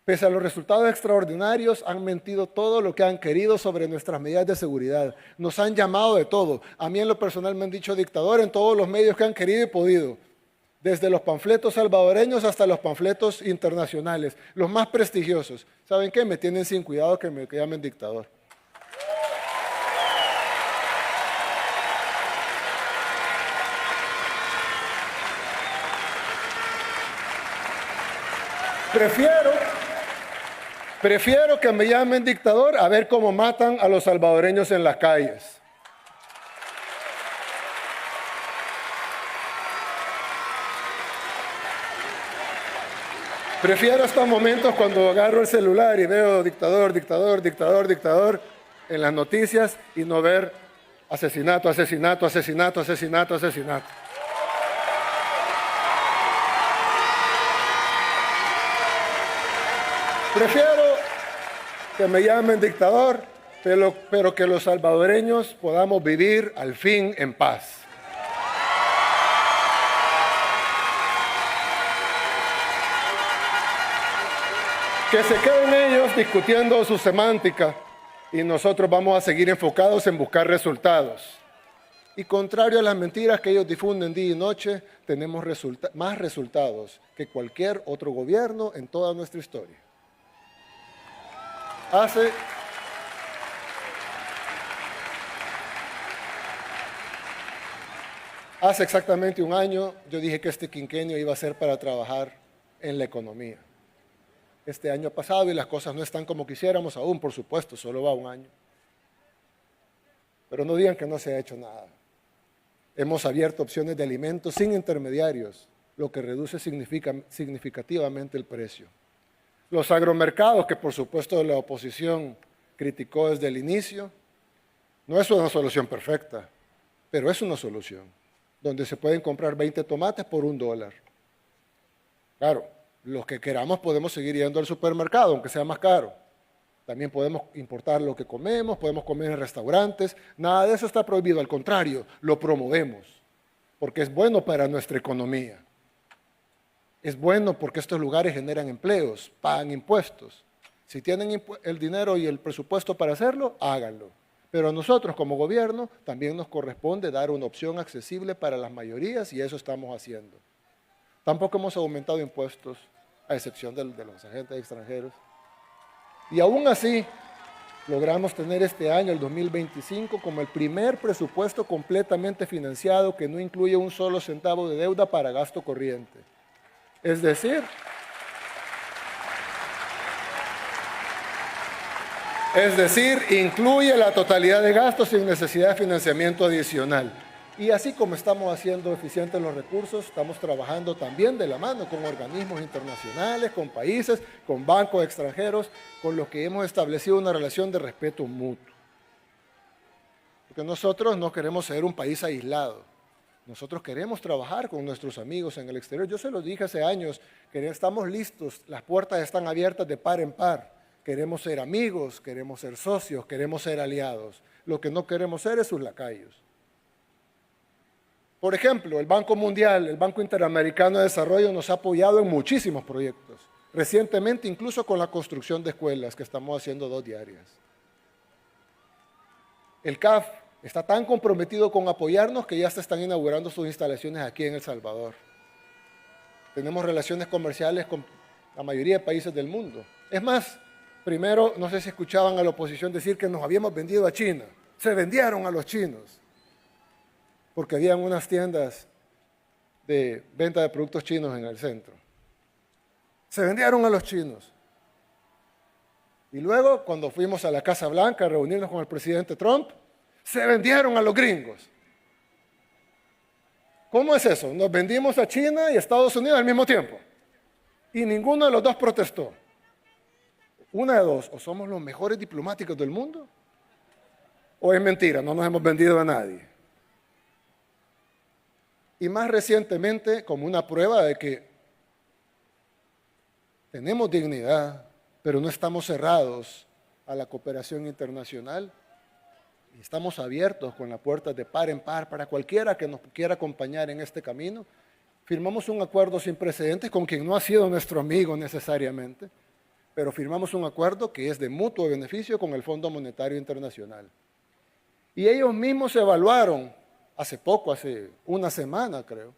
Pese a los resultados extraordinarios, han mentido todo lo que han querido sobre nuestras medidas de seguridad. Nos han llamado de todo. A mí en lo personal me han dicho dictador en todos los medios que han querido y podido. Desde los panfletos salvadoreños hasta los panfletos internacionales, los más prestigiosos. ¿Saben qué? Me tienen sin cuidado que me llamen dictador. Prefiero que me llamen dictador a ver cómo matan a los salvadoreños en las calles. Prefiero estos momentos cuando agarro el celular y veo dictador, dictador, dictador, dictador en las noticias y no ver asesinato, asesinato, asesinato, asesinato, asesinato. Prefiero que me llamen dictador, pero que los salvadoreños podamos vivir al fin en paz. Que se queden ellos discutiendo su semántica y nosotros vamos a seguir enfocados en buscar resultados. Y contrario a las mentiras que ellos difunden día y noche, tenemos más resultados que cualquier otro gobierno en toda nuestra historia. Hace exactamente un año yo dije que este quinquenio iba a ser para trabajar en la economía. Este año ha pasado y las cosas no están como quisiéramos aún, por supuesto, solo va un año. Pero no digan que no se ha hecho nada. Hemos abierto opciones de alimentos sin intermediarios, lo que reduce significativamente el precio. Los agromercados, que por supuesto la oposición criticó desde el inicio, no es una solución perfecta, pero es una solución, donde se pueden comprar 20 tomates por $1. Claro, los que queramos podemos seguir yendo al supermercado, aunque sea más caro. También podemos importar lo que comemos, podemos comer en restaurantes. Nada de eso está prohibido, al contrario, lo promovemos, porque es bueno para nuestra economía. Es bueno porque estos lugares generan empleos, pagan impuestos. Si tienen el dinero y el presupuesto para hacerlo, háganlo. Pero a nosotros como gobierno también nos corresponde dar una opción accesible para las mayorías y eso estamos haciendo. Tampoco hemos aumentado impuestos, a excepción de los agentes extranjeros. Y aún así, logramos tener este año, el 2025, como el primer presupuesto completamente financiado que no incluye un solo centavo de deuda para gasto corriente. Es decir, incluye la totalidad de gastos sin necesidad de financiamiento adicional. Y así como estamos haciendo eficientes los recursos, estamos trabajando también de la mano con organismos internacionales, con países, con bancos extranjeros, con los que hemos establecido una relación de respeto mutuo. Porque nosotros no queremos ser un país aislado. Nosotros queremos trabajar con nuestros amigos en el exterior. Yo se los dije hace años, que estamos listos, las puertas están abiertas de par en par. Queremos ser amigos, queremos ser socios, queremos ser aliados. Lo que no queremos ser es sus lacayos. Por ejemplo, el Banco Mundial, el Banco Interamericano de Desarrollo nos ha apoyado en muchísimos proyectos. Recientemente, incluso con la construcción de escuelas, que estamos haciendo 2 diarias. El CAF está tan comprometido con apoyarnos que ya se están inaugurando sus instalaciones aquí en El Salvador. Tenemos relaciones comerciales con la mayoría de países del mundo. Es más, primero, no sé si escuchaban a la oposición decir que nos habíamos vendido a China. Se vendieron a los chinos, porque habían unas tiendas de venta de productos chinos en el centro. Se vendieron a los chinos. Y luego, cuando fuimos a la Casa Blanca a reunirnos con el presidente Trump, se vendieron a los gringos. ¿Cómo es eso? Nos vendimos a China y a Estados Unidos al mismo tiempo. Y ninguno de los dos protestó. Una de dos, o somos los mejores diplomáticos del mundo, o es mentira, no nos hemos vendido a nadie. Y más recientemente, como una prueba de que tenemos dignidad, pero no estamos cerrados a la cooperación internacional, y estamos abiertos con las puertas de par en par para cualquiera que nos quiera acompañar en este camino, firmamos un acuerdo sin precedentes con quien no ha sido nuestro amigo necesariamente, pero firmamos un acuerdo que es de mutuo beneficio con el Fondo Monetario Internacional. Y ellos mismos evaluaron hace poco, hace una semana creo,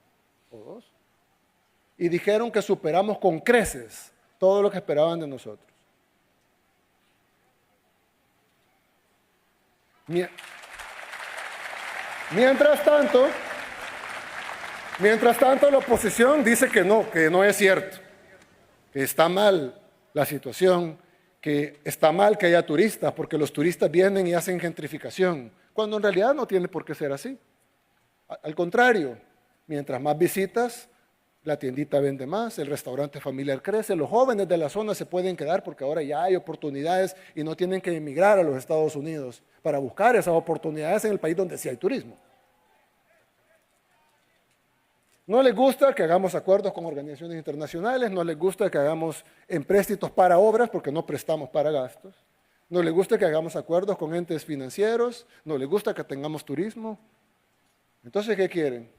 o 2, y dijeron que superamos con creces todo lo que esperaban de nosotros. Mientras tanto, la oposición dice que no es cierto, que está mal la situación, que está mal que haya turistas, porque los turistas vienen y hacen gentrificación, cuando en realidad no tiene por qué ser así. Al contrario, mientras más visitas, la tiendita vende más, el restaurante familiar crece, los jóvenes de la zona se pueden quedar porque ahora ya hay oportunidades y no tienen que emigrar a los Estados Unidos para buscar esas oportunidades en el país donde sí hay turismo. No les gusta que hagamos acuerdos con organizaciones internacionales, no les gusta que hagamos empréstitos para obras porque no prestamos para gastos, no les gusta que hagamos acuerdos con entes financieros, no les gusta que tengamos turismo. Entonces, ¿qué quieren?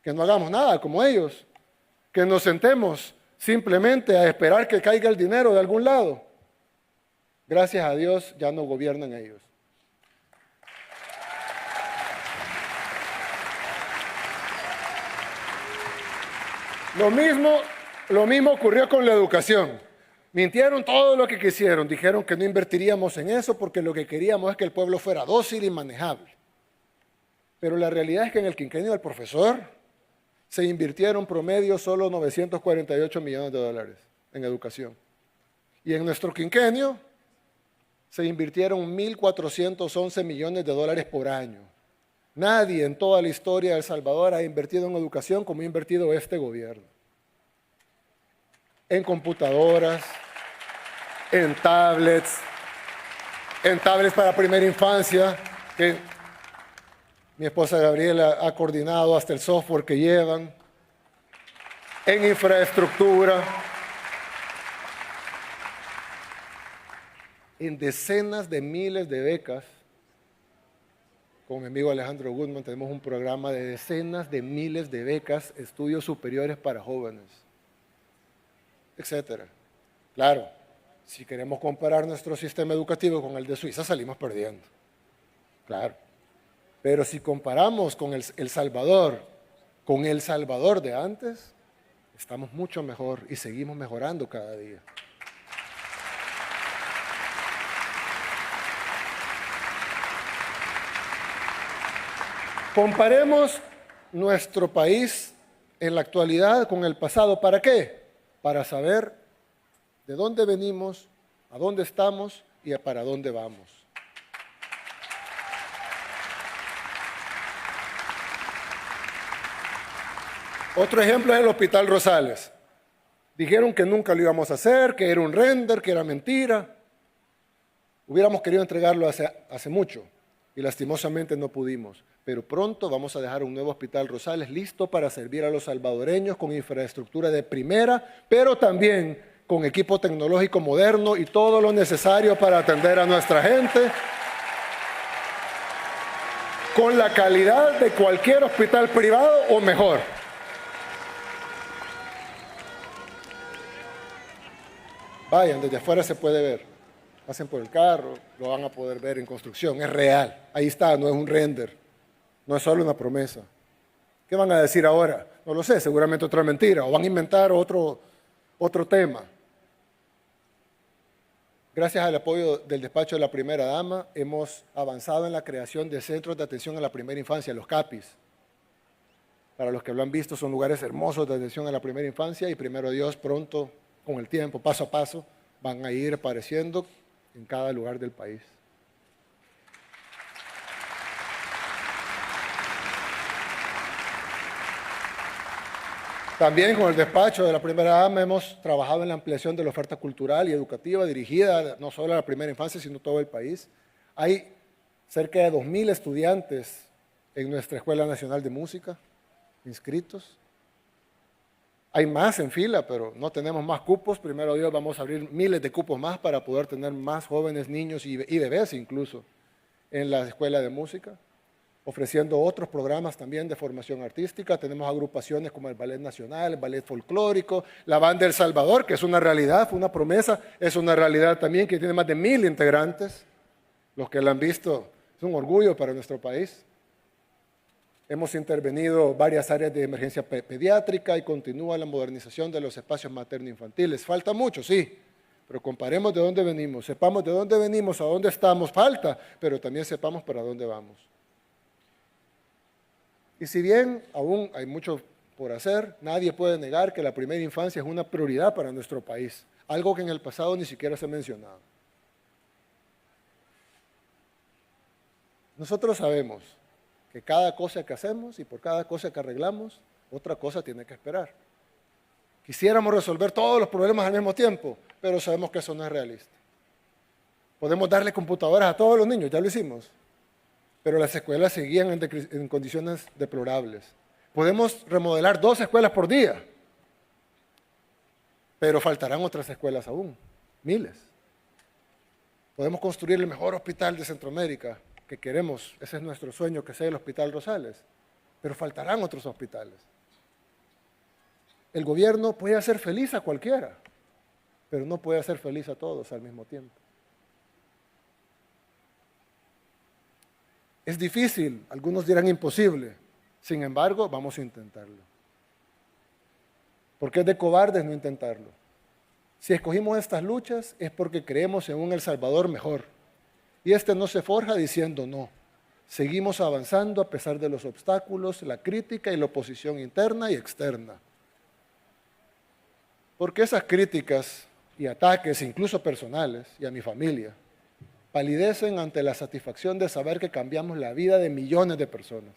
Que no hagamos nada como ellos, que nos sentemos simplemente a esperar que caiga el dinero de algún lado. Gracias a Dios ya no gobiernan ellos. Lo mismo ocurrió con la educación. Mintieron todo lo que quisieron, dijeron que no invertiríamos en eso porque lo que queríamos es que el pueblo fuera dócil y manejable. Pero la realidad es que en el quinquenio del profesor se invirtieron promedio solo 948 millones de dólares en educación. Y en nuestro quinquenio se invirtieron 1.411 millones de dólares por año. Nadie en toda la historia de El Salvador ha invertido en educación como ha invertido este gobierno. En computadoras, en tablets para primera infancia, que mi esposa Gabriela ha coordinado hasta el software que llevan, en infraestructura, en decenas de miles de becas. Con mi amigo Alejandro Goodman tenemos un programa de decenas de miles de becas, estudios superiores para jóvenes, etcétera. Claro, si queremos comparar nuestro sistema educativo con el de Suiza, salimos perdiendo. Claro. Pero si comparamos con El Salvador, con El Salvador de antes, estamos mucho mejor y seguimos mejorando cada día. Comparemos nuestro país en la actualidad con el pasado. ¿Para qué? Para saber de dónde venimos, a dónde estamos y para dónde vamos. Otro ejemplo es el Hospital Rosales. Dijeron que nunca lo íbamos a hacer, que era un render, que era mentira. Hubiéramos querido entregarlo hace mucho. y lastimosamente no pudimos. Pero pronto vamos a dejar un nuevo Hospital Rosales listo para servir a los salvadoreños con infraestructura de primera, pero también con equipo tecnológico moderno y todo lo necesario para atender a nuestra gente, con la calidad de cualquier hospital privado o mejor. Vayan, desde afuera se puede ver. Pasen por el carro, lo van a poder ver en construcción, es real. Ahí está, no es un render, no es solo una promesa. ¿Qué van a decir ahora? No lo sé, seguramente otra mentira, o van a inventar otro tema. Gracias al apoyo del despacho de la primera dama, hemos avanzado en la creación de centros de atención a la primera infancia, los CAPIs. Para los que lo han visto, son lugares hermosos de atención a la primera infancia y primero Dios, pronto, con el tiempo, paso a paso, van a ir apareciendo en cada lugar del país. También con el despacho de la primera dama hemos trabajado en la ampliación de la oferta cultural y educativa dirigida no solo a la primera infancia, sino a todo el país. Hay cerca de 2,000 estudiantes en nuestra Escuela Nacional de Música inscritos. Hay más en fila, pero no tenemos más cupos. Primero Dios, vamos a abrir miles de cupos más para poder tener más jóvenes, niños y bebés incluso en la Escuela de Música, ofreciendo otros programas también de formación artística. Tenemos agrupaciones como el Ballet Nacional, el Ballet Folclórico, la Banda El Salvador, que es una realidad, fue una promesa, es una realidad también, que tiene más de 1,000 integrantes. Los que la han visto, es un orgullo para nuestro país. Hemos intervenido varias áreas de emergencia pediátrica y continúa la modernización de los espacios materno-infantiles. Falta mucho, sí, pero comparemos de dónde venimos, sepamos de dónde venimos, a dónde estamos, falta, pero también sepamos para dónde vamos. Y si bien aún hay mucho por hacer, nadie puede negar que la primera infancia es una prioridad para nuestro país, algo que en el pasado ni siquiera se ha mencionado. Nosotros sabemos que cada cosa que hacemos y por cada cosa que arreglamos, otra cosa tiene que esperar. Quisiéramos resolver todos los problemas al mismo tiempo, pero sabemos que eso no es realista. Podemos darle computadoras a todos los niños, ya lo hicimos, pero las escuelas seguían en condiciones deplorables. Podemos remodelar 2 escuelas por día, pero faltarán otras escuelas aún, miles. Podemos construir el mejor hospital de Centroamérica, que queremos, ese es nuestro sueño, que sea el Hospital Rosales, pero faltarán otros hospitales. El gobierno puede hacer feliz a cualquiera, pero no puede hacer feliz a todos al mismo tiempo. Es difícil, algunos dirán imposible, sin embargo, vamos a intentarlo. Porque es de cobardes no intentarlo. Si escogimos estas luchas es porque creemos en un El Salvador mejor. Y este no se forja diciendo no. Seguimos avanzando a pesar de los obstáculos, la crítica y la oposición interna y externa. Porque esas críticas y ataques, incluso personales, y a mi familia, palidecen ante la satisfacción de saber que cambiamos la vida de millones de personas.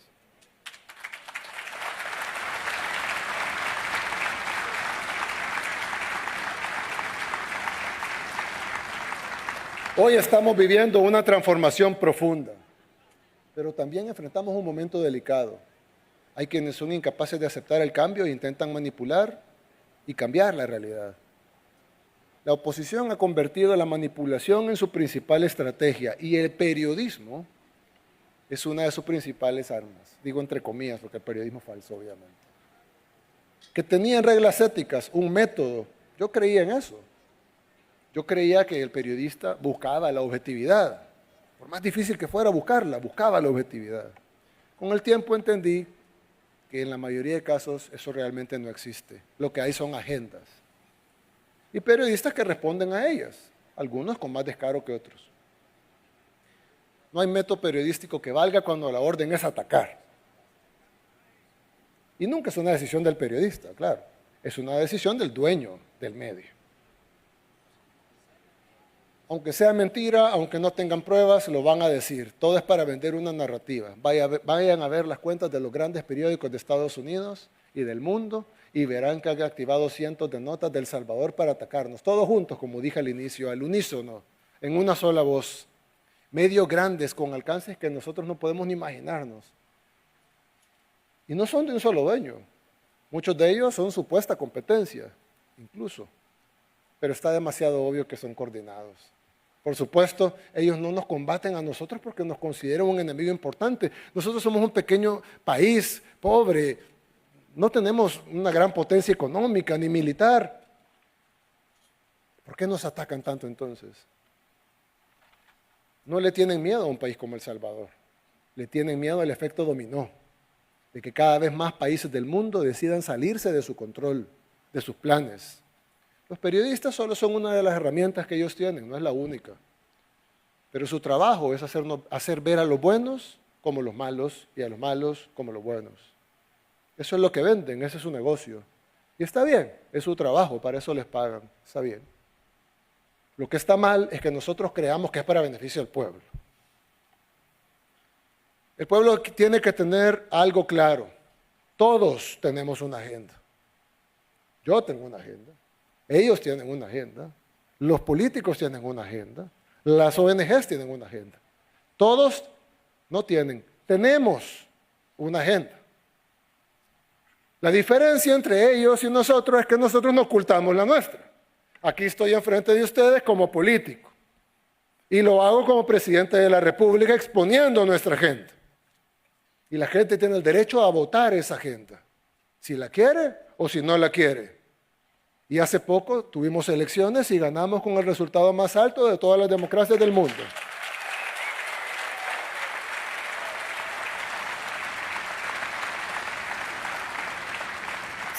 Hoy estamos viviendo una transformación profunda, pero también enfrentamos un momento delicado. Hay quienes son incapaces de aceptar el cambio e intentan manipular y cambiar la realidad. La oposición ha convertido la manipulación en su principal estrategia y el periodismo es una de sus principales armas. Digo entre comillas, porque el periodismo es falso, obviamente. Que tenían reglas éticas, un método. Yo creía en eso. Yo creía que el periodista buscaba la objetividad. Por más difícil que fuera buscarla, buscaba la objetividad. Con el tiempo entendí que en la mayoría de casos eso realmente no existe. Lo que hay son agendas. Y periodistas que responden a ellas, algunos con más descaro que otros. No hay método periodístico que valga cuando la orden es atacar. Y nunca es una decisión del periodista, claro. Es una decisión del dueño del medio. Aunque sea mentira, aunque no tengan pruebas, lo van a decir. Todo es para vender una narrativa. Vayan a ver las cuentas de los grandes periódicos de Estados Unidos y del mundo y verán que han activado cientos de notas de El Salvador para atacarnos. Todos juntos, como dije al inicio, al unísono, en una sola voz. medios grandes con alcances que nosotros no podemos ni imaginarnos. Y no son de un solo dueño. Muchos de ellos son supuesta competencia, incluso. Pero está demasiado obvio que son coordinados. Por supuesto, ellos no nos combaten a nosotros porque nos consideran un enemigo importante. Nosotros somos un pequeño país, pobre, no tenemos una gran potencia económica ni militar. ¿Por qué nos atacan tanto entonces? No le tienen miedo a un país como El Salvador, le tienen miedo al efecto dominó, de que cada vez más países del mundo decidan salirse de su control, de sus planes. Los periodistas solo son una de las herramientas que ellos tienen, no es la única. Pero su trabajo es hacer ver a los buenos como los malos y a los malos como los buenos. Eso es lo que venden, ese es su negocio. Y está bien, es su trabajo, para eso les pagan, está bien. Lo que está mal es que nosotros creamos que es para beneficio del pueblo. El pueblo tiene que tener algo claro. Todos tenemos una agenda. Yo tengo una agenda. Ellos tienen una agenda, los políticos tienen una agenda, las ONGs tienen una agenda. Todos no tienen, tenemos una agenda. La diferencia entre ellos y nosotros es que nosotros no ocultamos la nuestra. Aquí estoy enfrente de ustedes como político y lo hago como presidente de la República exponiendo nuestra agenda. Y la gente tiene el derecho a votar esa agenda, si la quiere o si no la quiere. Y hace poco tuvimos elecciones y ganamos con el resultado más alto de todas las democracias del mundo.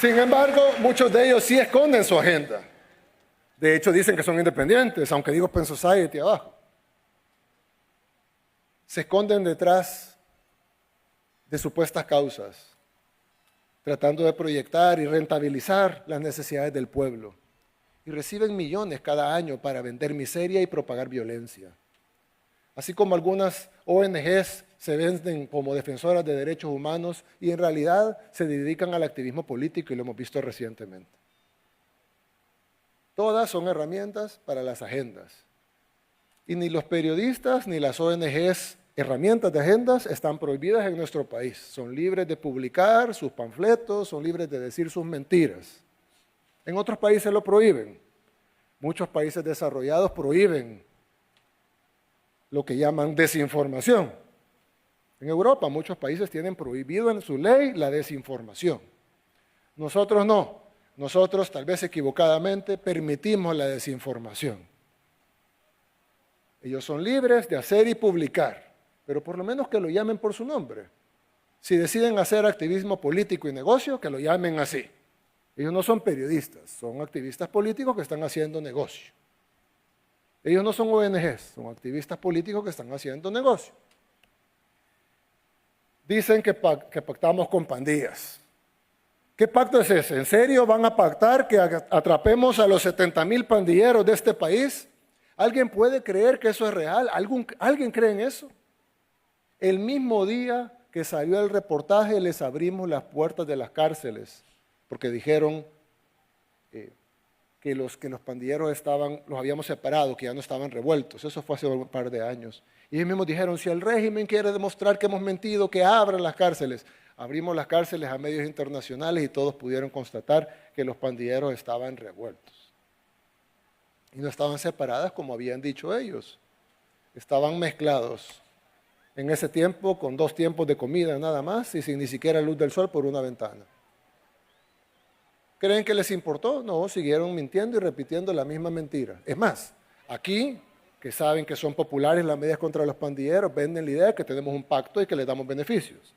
Sin embargo, muchos de ellos sí esconden su agenda. De hecho, dicen que son independientes, aunque digo Open Society abajo. Se esconden detrás de supuestas causas, tratando de proyectar y rentabilizar las necesidades del pueblo. Y reciben millones cada año para vender miseria y propagar violencia. Así como algunas ONGs se venden como defensoras de derechos humanos y en realidad se dedican al activismo político y lo hemos visto recientemente. Todas son herramientas para las agendas. Y ni los periodistas ni las ONGs herramientas de agendas están prohibidas en nuestro país. Son libres de publicar sus panfletos, son libres de decir sus mentiras. En otros países lo prohíben. Muchos países desarrollados prohíben lo que llaman desinformación. En Europa muchos países tienen prohibido en su ley la desinformación. Nosotros no. Nosotros, tal vez equivocadamente, permitimos la desinformación. Ellos son libres de hacer y publicar, pero por lo menos que lo llamen por su nombre. Si deciden hacer activismo político y negocio, que lo llamen así. Ellos no son periodistas, son activistas políticos que están haciendo negocio. Ellos no son ONGs, son activistas políticos que están haciendo negocio. Dicen que pactamos con pandillas. ¿Qué pacto es ese? ¿En serio van a pactar que atrapemos a los 70,000 pandilleros de este país? ¿Alguien puede creer que eso es real? ¿Alguien cree en eso? El mismo día que salió el reportaje les abrimos las puertas de las cárceles porque dijeron que los pandilleros los habíamos separado, que ya no estaban revueltos. Eso fue hace un par de años. Y ellos mismos dijeron, si el régimen quiere demostrar que hemos mentido, que abran las cárceles. Abrimos las cárceles a medios internacionales y todos pudieron constatar que los pandilleros estaban revueltos. Y no estaban separadas como habían dicho ellos. Estaban mezclados en ese tiempo con 2 tiempos de comida nada más y sin ni siquiera luz del sol por una ventana. ¿Creen que les importó? No, siguieron mintiendo y repitiendo la misma mentira. Es más, aquí, que saben que son populares las medidas contra los pandilleros, venden la idea de que tenemos un pacto y que les damos beneficios.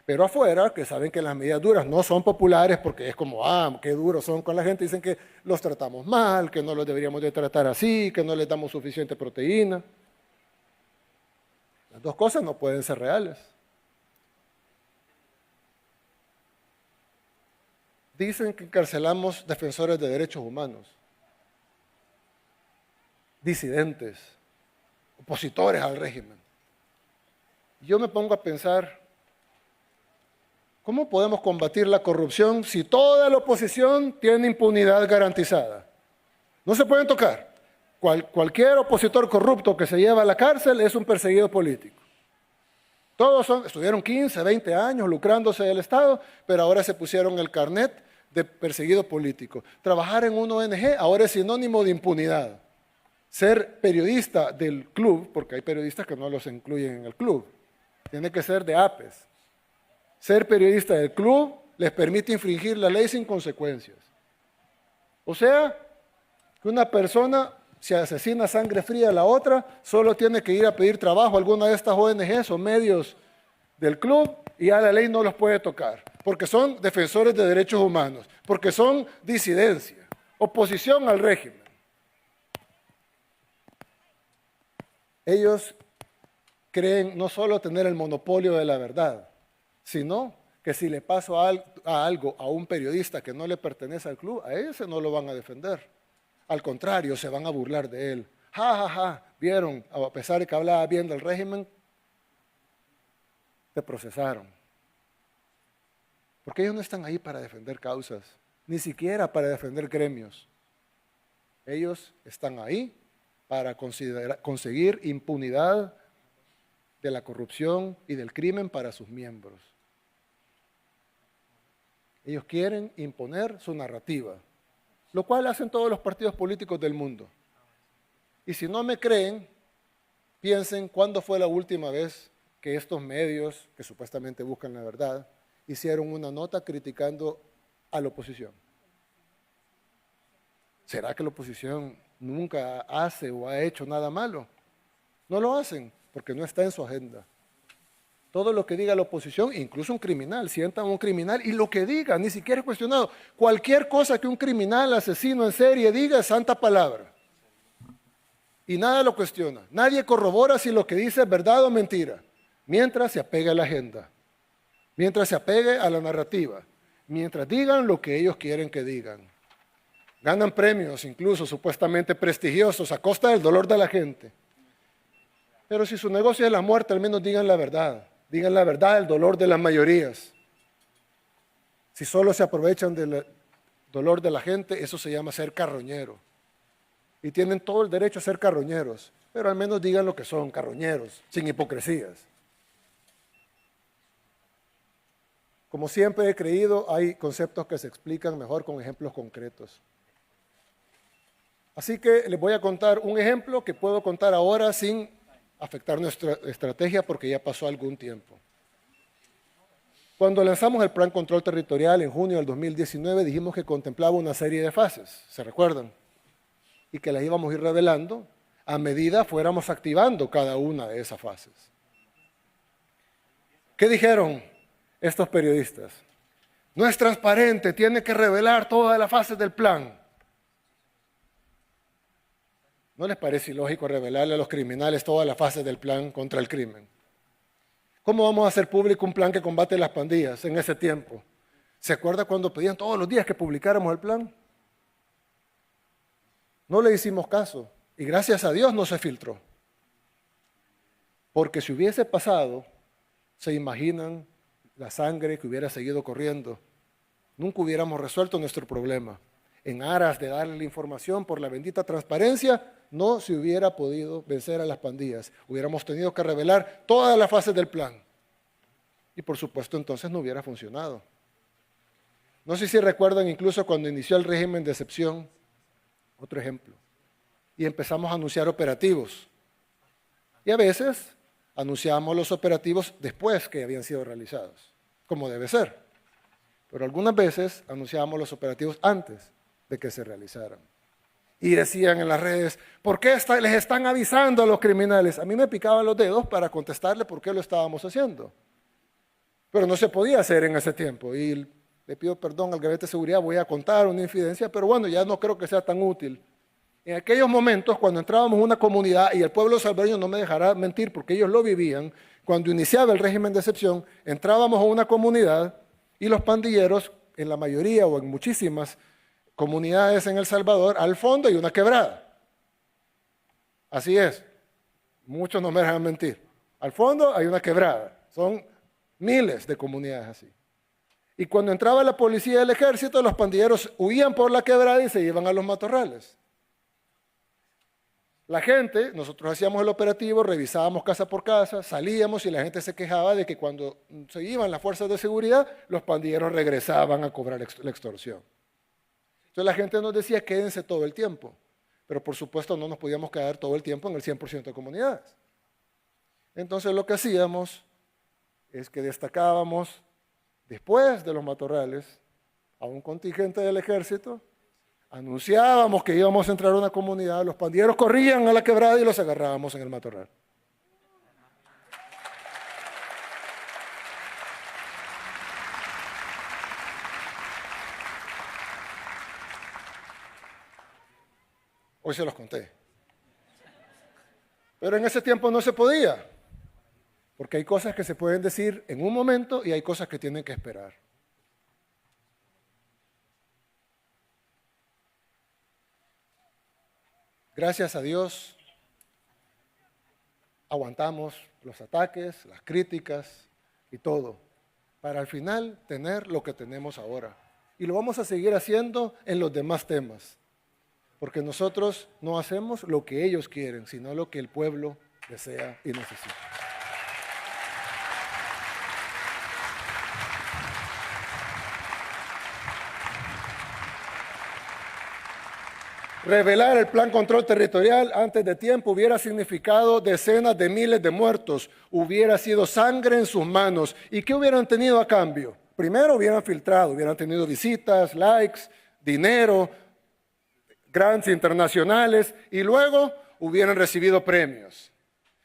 Pero afuera, que saben que las medidas duras no son populares porque es como, qué duros son con la gente, dicen que los tratamos mal, que no los deberíamos de tratar así, que no les damos suficiente proteína. Las dos cosas no pueden ser reales. Dicen que encarcelamos defensores de derechos humanos, disidentes, opositores al régimen. Yo me pongo a pensar, ¿cómo podemos combatir la corrupción si toda la oposición tiene impunidad garantizada? No se pueden tocar. Cualquier opositor corrupto que se lleva a la cárcel es un perseguido político. Todos estuvieron 15, 20 años lucrándose del Estado, pero ahora se pusieron el carnet de perseguido político. Trabajar en una ONG ahora es sinónimo de impunidad. Ser periodista del club, porque hay periodistas que no los incluyen en el club, tiene que ser de APES. Ser periodista del club les permite infringir la ley sin consecuencias. O sea, que una persona, si asesina a sangre fría a la otra, solo tiene que ir a pedir trabajo a alguna de estas ONGs o medios del club y ya la ley no los puede tocar, porque son defensores de derechos humanos, porque son disidencia, oposición al régimen. Ellos creen no solo tener el monopolio de la verdad, sino que si le paso algo a un periodista que no le pertenece al club, a ese no lo van a defender. Al contrario, se van a burlar de él. Ja, ja, ja, vieron, a pesar de que hablaba bien del régimen, te procesaron. Porque ellos no están ahí para defender causas, ni siquiera para defender gremios. Ellos están ahí para conseguir impunidad de la corrupción y del crimen para sus miembros. Ellos quieren imponer su narrativa, lo cual hacen todos los partidos políticos del mundo. Y si no me creen, piensen cuándo fue la última vez que estos medios, que supuestamente buscan la verdad, hicieron una nota criticando a la oposición. ¿Será que la oposición nunca hace o ha hecho nada malo? No lo hacen, porque no está en su agenda. Todo lo que diga la oposición, incluso un criminal, sientan a un criminal y lo que diga, ni siquiera es cuestionado. Cualquier cosa que un criminal, asesino en serie diga es santa palabra. Y nada lo cuestiona. Nadie corrobora si lo que dice es verdad o mentira, mientras se apegue a la agenda, mientras se apegue a la narrativa, mientras digan lo que ellos quieren que digan. Ganan premios, incluso supuestamente prestigiosos, a costa del dolor de la gente. Pero si su negocio es la muerte, al menos digan la verdad. Digan la verdad del dolor de las mayorías. Si solo se aprovechan del dolor de la gente, eso se llama ser carroñero. Y tienen todo el derecho a ser carroñeros, pero al menos digan lo que son, carroñeros, sin hipocresías. Como siempre he creído, hay conceptos que se explican mejor con ejemplos concretos. Así que les voy a contar un ejemplo que puedo contar ahora sin afectar nuestra estrategia porque ya pasó algún tiempo. Cuando lanzamos el Plan Control Territorial en junio del 2019, dijimos que contemplaba una serie de fases, ¿se recuerdan? Y que las íbamos a ir revelando a medida fuéramos activando cada una de esas fases. ¿Qué dijeron estos periodistas? No es transparente, tiene que revelar todas las fases del plan. ¿No les parece ilógico revelarle a los criminales todas las fases del plan contra el crimen? ¿Cómo vamos a hacer público un plan que combate las pandillas en ese tiempo? ¿Se acuerda cuando pedían todos los días que publicáramos el plan? No le hicimos caso y gracias a Dios no se filtró. Porque si hubiese pasado, se imaginan la sangre que hubiera seguido corriendo. Nunca hubiéramos resuelto nuestro problema. En aras de darle la información por la bendita transparencia, no se hubiera podido vencer a las pandillas. Hubiéramos tenido que revelar todas las fases del plan. Y por supuesto entonces no hubiera funcionado. No sé si recuerdan incluso cuando inició el régimen de excepción, otro ejemplo, y empezamos a anunciar operativos. Y a veces anunciábamos los operativos después que habían sido realizados, como debe ser. Pero algunas veces anunciábamos los operativos antes de que se realizaran. Y decían en las redes, ¿por qué les están avisando a los criminales? A mí me picaban los dedos para contestarle por qué lo estábamos haciendo. Pero no se podía hacer en ese tiempo. Y le pido perdón al Gabinete de Seguridad, voy a contar una infidencia, pero bueno, ya no creo que sea tan útil. En aquellos momentos, cuando entrábamos en una comunidad, y el pueblo salvadoreño no me dejará mentir porque ellos lo vivían, cuando iniciaba el régimen de excepción, entrábamos a una comunidad y los pandilleros, en la mayoría o en muchísimas comunidades en El Salvador, al fondo hay una quebrada. Así es. Muchos no me dejan mentir. Al fondo hay una quebrada. Son miles de comunidades así. Y cuando entraba la policía y el ejército, los pandilleros huían por la quebrada y se iban a los matorrales. La gente, nosotros hacíamos el operativo, revisábamos casa por casa, salíamos y la gente se quejaba de que cuando se iban las fuerzas de seguridad, los pandilleros regresaban a cobrar la extorsión. Entonces la gente nos decía, quédense todo el tiempo. Pero por supuesto no nos podíamos quedar todo el tiempo en el 100% de comunidades. Entonces lo que hacíamos es que destacábamos después de los matorrales a un contingente del ejército, anunciábamos que íbamos a entrar a una comunidad, los pandilleros corrían a la quebrada y los agarrábamos en el matorral. Hoy se los conté. Pero en ese tiempo no se podía, porque hay cosas que se pueden decir en un momento y hay cosas que tienen que esperar. Gracias a Dios, aguantamos los ataques, las críticas y todo, para al final tener lo que tenemos ahora. Y lo vamos a seguir haciendo en los demás temas, porque nosotros no hacemos lo que ellos quieren, sino lo que el pueblo desea y necesita. Revelar el plan control territorial antes de tiempo hubiera significado decenas de miles de muertos, hubiera sido sangre en sus manos. ¿Y qué hubieran tenido a cambio? Primero hubieran filtrado, hubieran tenido visitas, likes, dinero, grants internacionales y luego hubieran recibido premios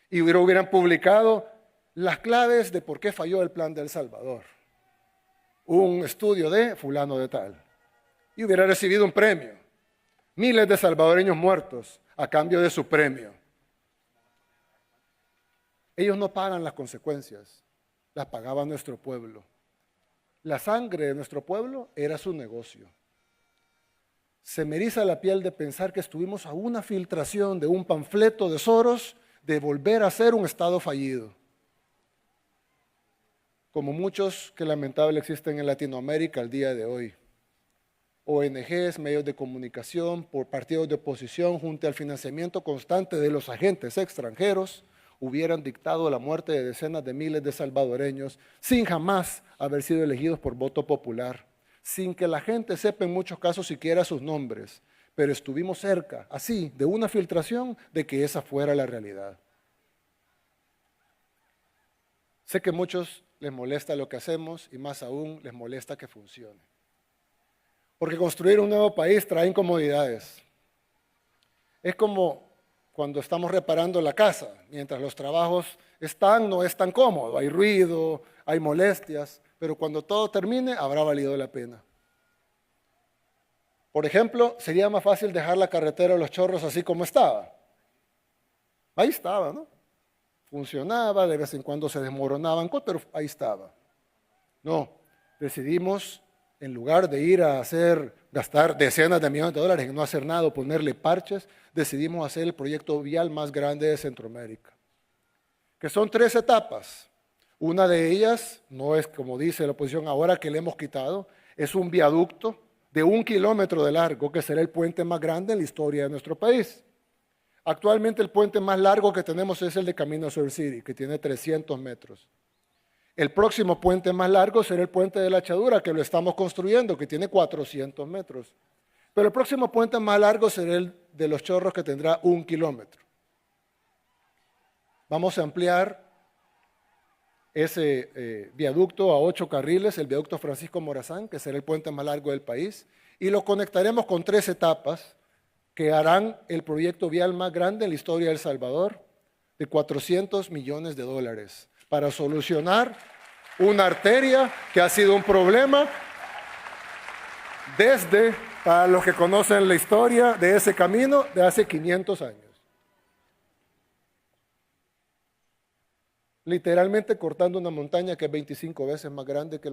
y hubieran publicado las claves de por qué falló el plan de El Salvador. Un estudio de fulano de tal y hubiera recibido un premio. Miles de salvadoreños muertos a cambio de su premio. Ellos no pagan las consecuencias, las pagaba nuestro pueblo. La sangre de nuestro pueblo era su negocio. Se me eriza la piel de pensar que estuvimos a una filtración de un panfleto de Soros de volver a ser un Estado fallido. Como muchos que lamentable existen en Latinoamérica al día de hoy. ONGs, medios de comunicación, por partidos de oposición, junto al financiamiento constante de los agentes extranjeros, hubieran dictado la muerte de decenas de miles de salvadoreños sin jamás haber sido elegidos por voto popular, sin que la gente sepa en muchos casos siquiera sus nombres, pero estuvimos cerca, así, de una filtración de que esa fuera la realidad. Sé que a muchos les molesta lo que hacemos y más aún les molesta que funcione. Porque construir un nuevo país trae incomodidades. Es como cuando estamos reparando la casa, mientras los trabajos están, no es tan cómodo, hay ruido, hay molestias, pero cuando todo termine habrá valido la pena. Por ejemplo, sería más fácil dejar la carretera de Los Chorros así como estaba. Ahí estaba, ¿no? Funcionaba, de vez en cuando se desmoronaban, pero ahí estaba. No, decidimos, en lugar de ir a gastar decenas de millones de dólares en no hacer nada o ponerle parches, decidimos hacer el proyecto vial más grande de Centroamérica, que son 3 etapas. Una de ellas, no es como dice la oposición ahora que le hemos quitado, es un viaducto de 1 kilómetro de largo, que será el puente más grande en la historia de nuestro país. Actualmente el puente más largo que tenemos es el de Camino Sur City, que tiene 300 metros. El próximo puente más largo será el puente de la Echadura, que lo estamos construyendo, que tiene 400 metros. Pero el próximo puente más largo será el de Los Chorros, que tendrá 1 kilómetro. Vamos a ampliar ese viaducto a 8 carriles, el viaducto Francisco Morazán, que será el puente más largo del país, y lo conectaremos con 3 etapas que harán el proyecto vial más grande en la historia de El Salvador, de 400 millones de dólares, para solucionar una arteria que ha sido un problema desde, para los que conocen la historia de ese camino, de hace 500 años. Literalmente cortando una montaña que es 25 veces más grande que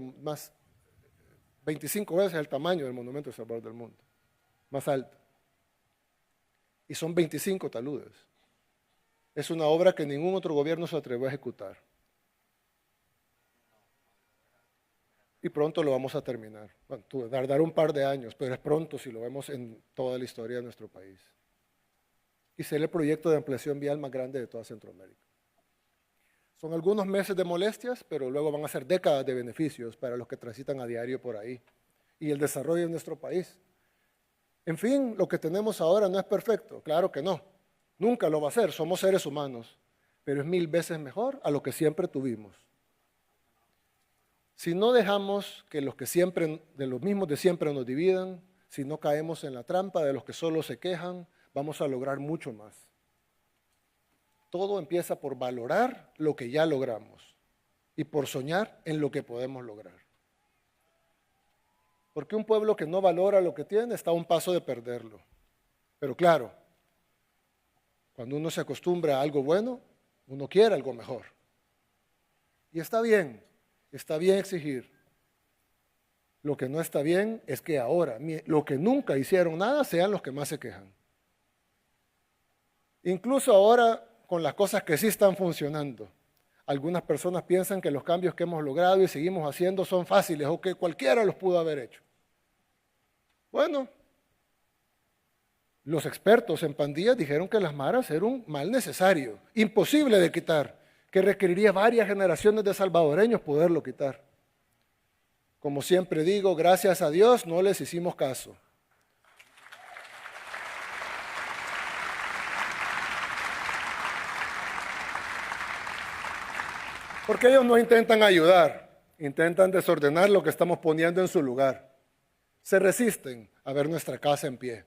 25 veces el tamaño del monumento del Salvador del mundo, más alto. Y son 25 taludes. Es una obra que ningún otro gobierno se atrevió a ejecutar. Y pronto lo vamos a terminar. Bueno, tardará un par de años, pero es pronto si lo vemos en toda la historia de nuestro país. y será el proyecto de ampliación vial más grande de toda Centroamérica. Son algunos meses de molestias, pero luego van a ser décadas de beneficios para los que transitan a diario por ahí y el desarrollo de nuestro país. En fin, lo que tenemos ahora no es perfecto, claro que no, nunca lo va a ser, somos seres humanos, pero es 1000 veces mejor a lo que siempre tuvimos. Si no dejamos que de los mismos de siempre nos dividan, si no caemos en la trampa de los que solo se quejan, vamos a lograr mucho más. Todo empieza por valorar lo que ya logramos y por soñar en lo que podemos lograr. Porque un pueblo que no valora lo que tiene está a un paso de perderlo. Pero claro, cuando uno se acostumbra a algo bueno, uno quiere algo mejor. Y está bien exigir. Lo que no está bien es que ahora, los que nunca hicieron nada, sean los que más se quejan. Incluso ahora, con las cosas que sí están funcionando, algunas personas piensan que los cambios que hemos logrado y seguimos haciendo son fáciles o que cualquiera los pudo haber hecho. Bueno, los expertos en pandillas dijeron que las maras eran un mal necesario, imposible de quitar, que requeriría varias generaciones de salvadoreños poderlo quitar. Como siempre digo, gracias a Dios no les hicimos caso. Porque ellos no intentan ayudar, intentan desordenar lo que estamos poniendo en su lugar. Se resisten a ver nuestra casa en pie.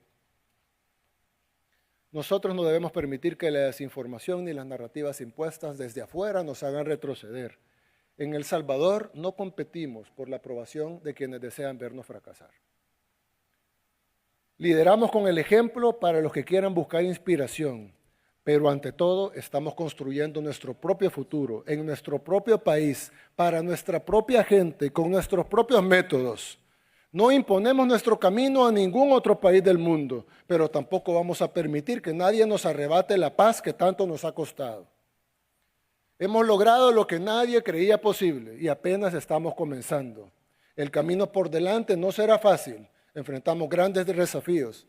Nosotros no debemos permitir que la desinformación ni las narrativas impuestas desde afuera nos hagan retroceder. En El Salvador no competimos por la aprobación de quienes desean vernos fracasar. Lideramos con el ejemplo para los que quieran buscar inspiración, pero ante todo estamos construyendo nuestro propio futuro, en nuestro propio país, para nuestra propia gente, con nuestros propios métodos. No imponemos nuestro camino a ningún otro país del mundo, pero tampoco vamos a permitir que nadie nos arrebate la paz que tanto nos ha costado. Hemos logrado lo que nadie creía posible y apenas estamos comenzando. El camino por delante no será fácil, enfrentamos grandes desafíos.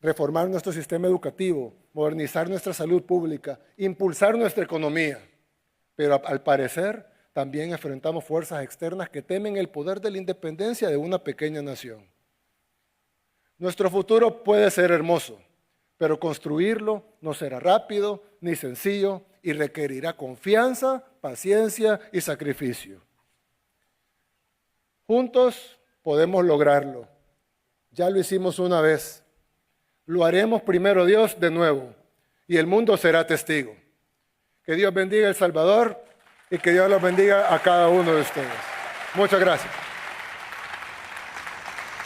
Reformar nuestro sistema educativo, modernizar nuestra salud pública, impulsar nuestra economía. Pero al parecer también enfrentamos fuerzas externas que temen el poder de la independencia de una pequeña nación. Nuestro futuro puede ser hermoso, pero construirlo no será rápido ni sencillo y requerirá confianza, paciencia y sacrificio. Juntos podemos lograrlo. Ya lo hicimos una vez. Lo haremos primero Dios de nuevo y el mundo será testigo. Que Dios bendiga a El Salvador y que Dios los bendiga a cada uno de ustedes. Muchas gracias.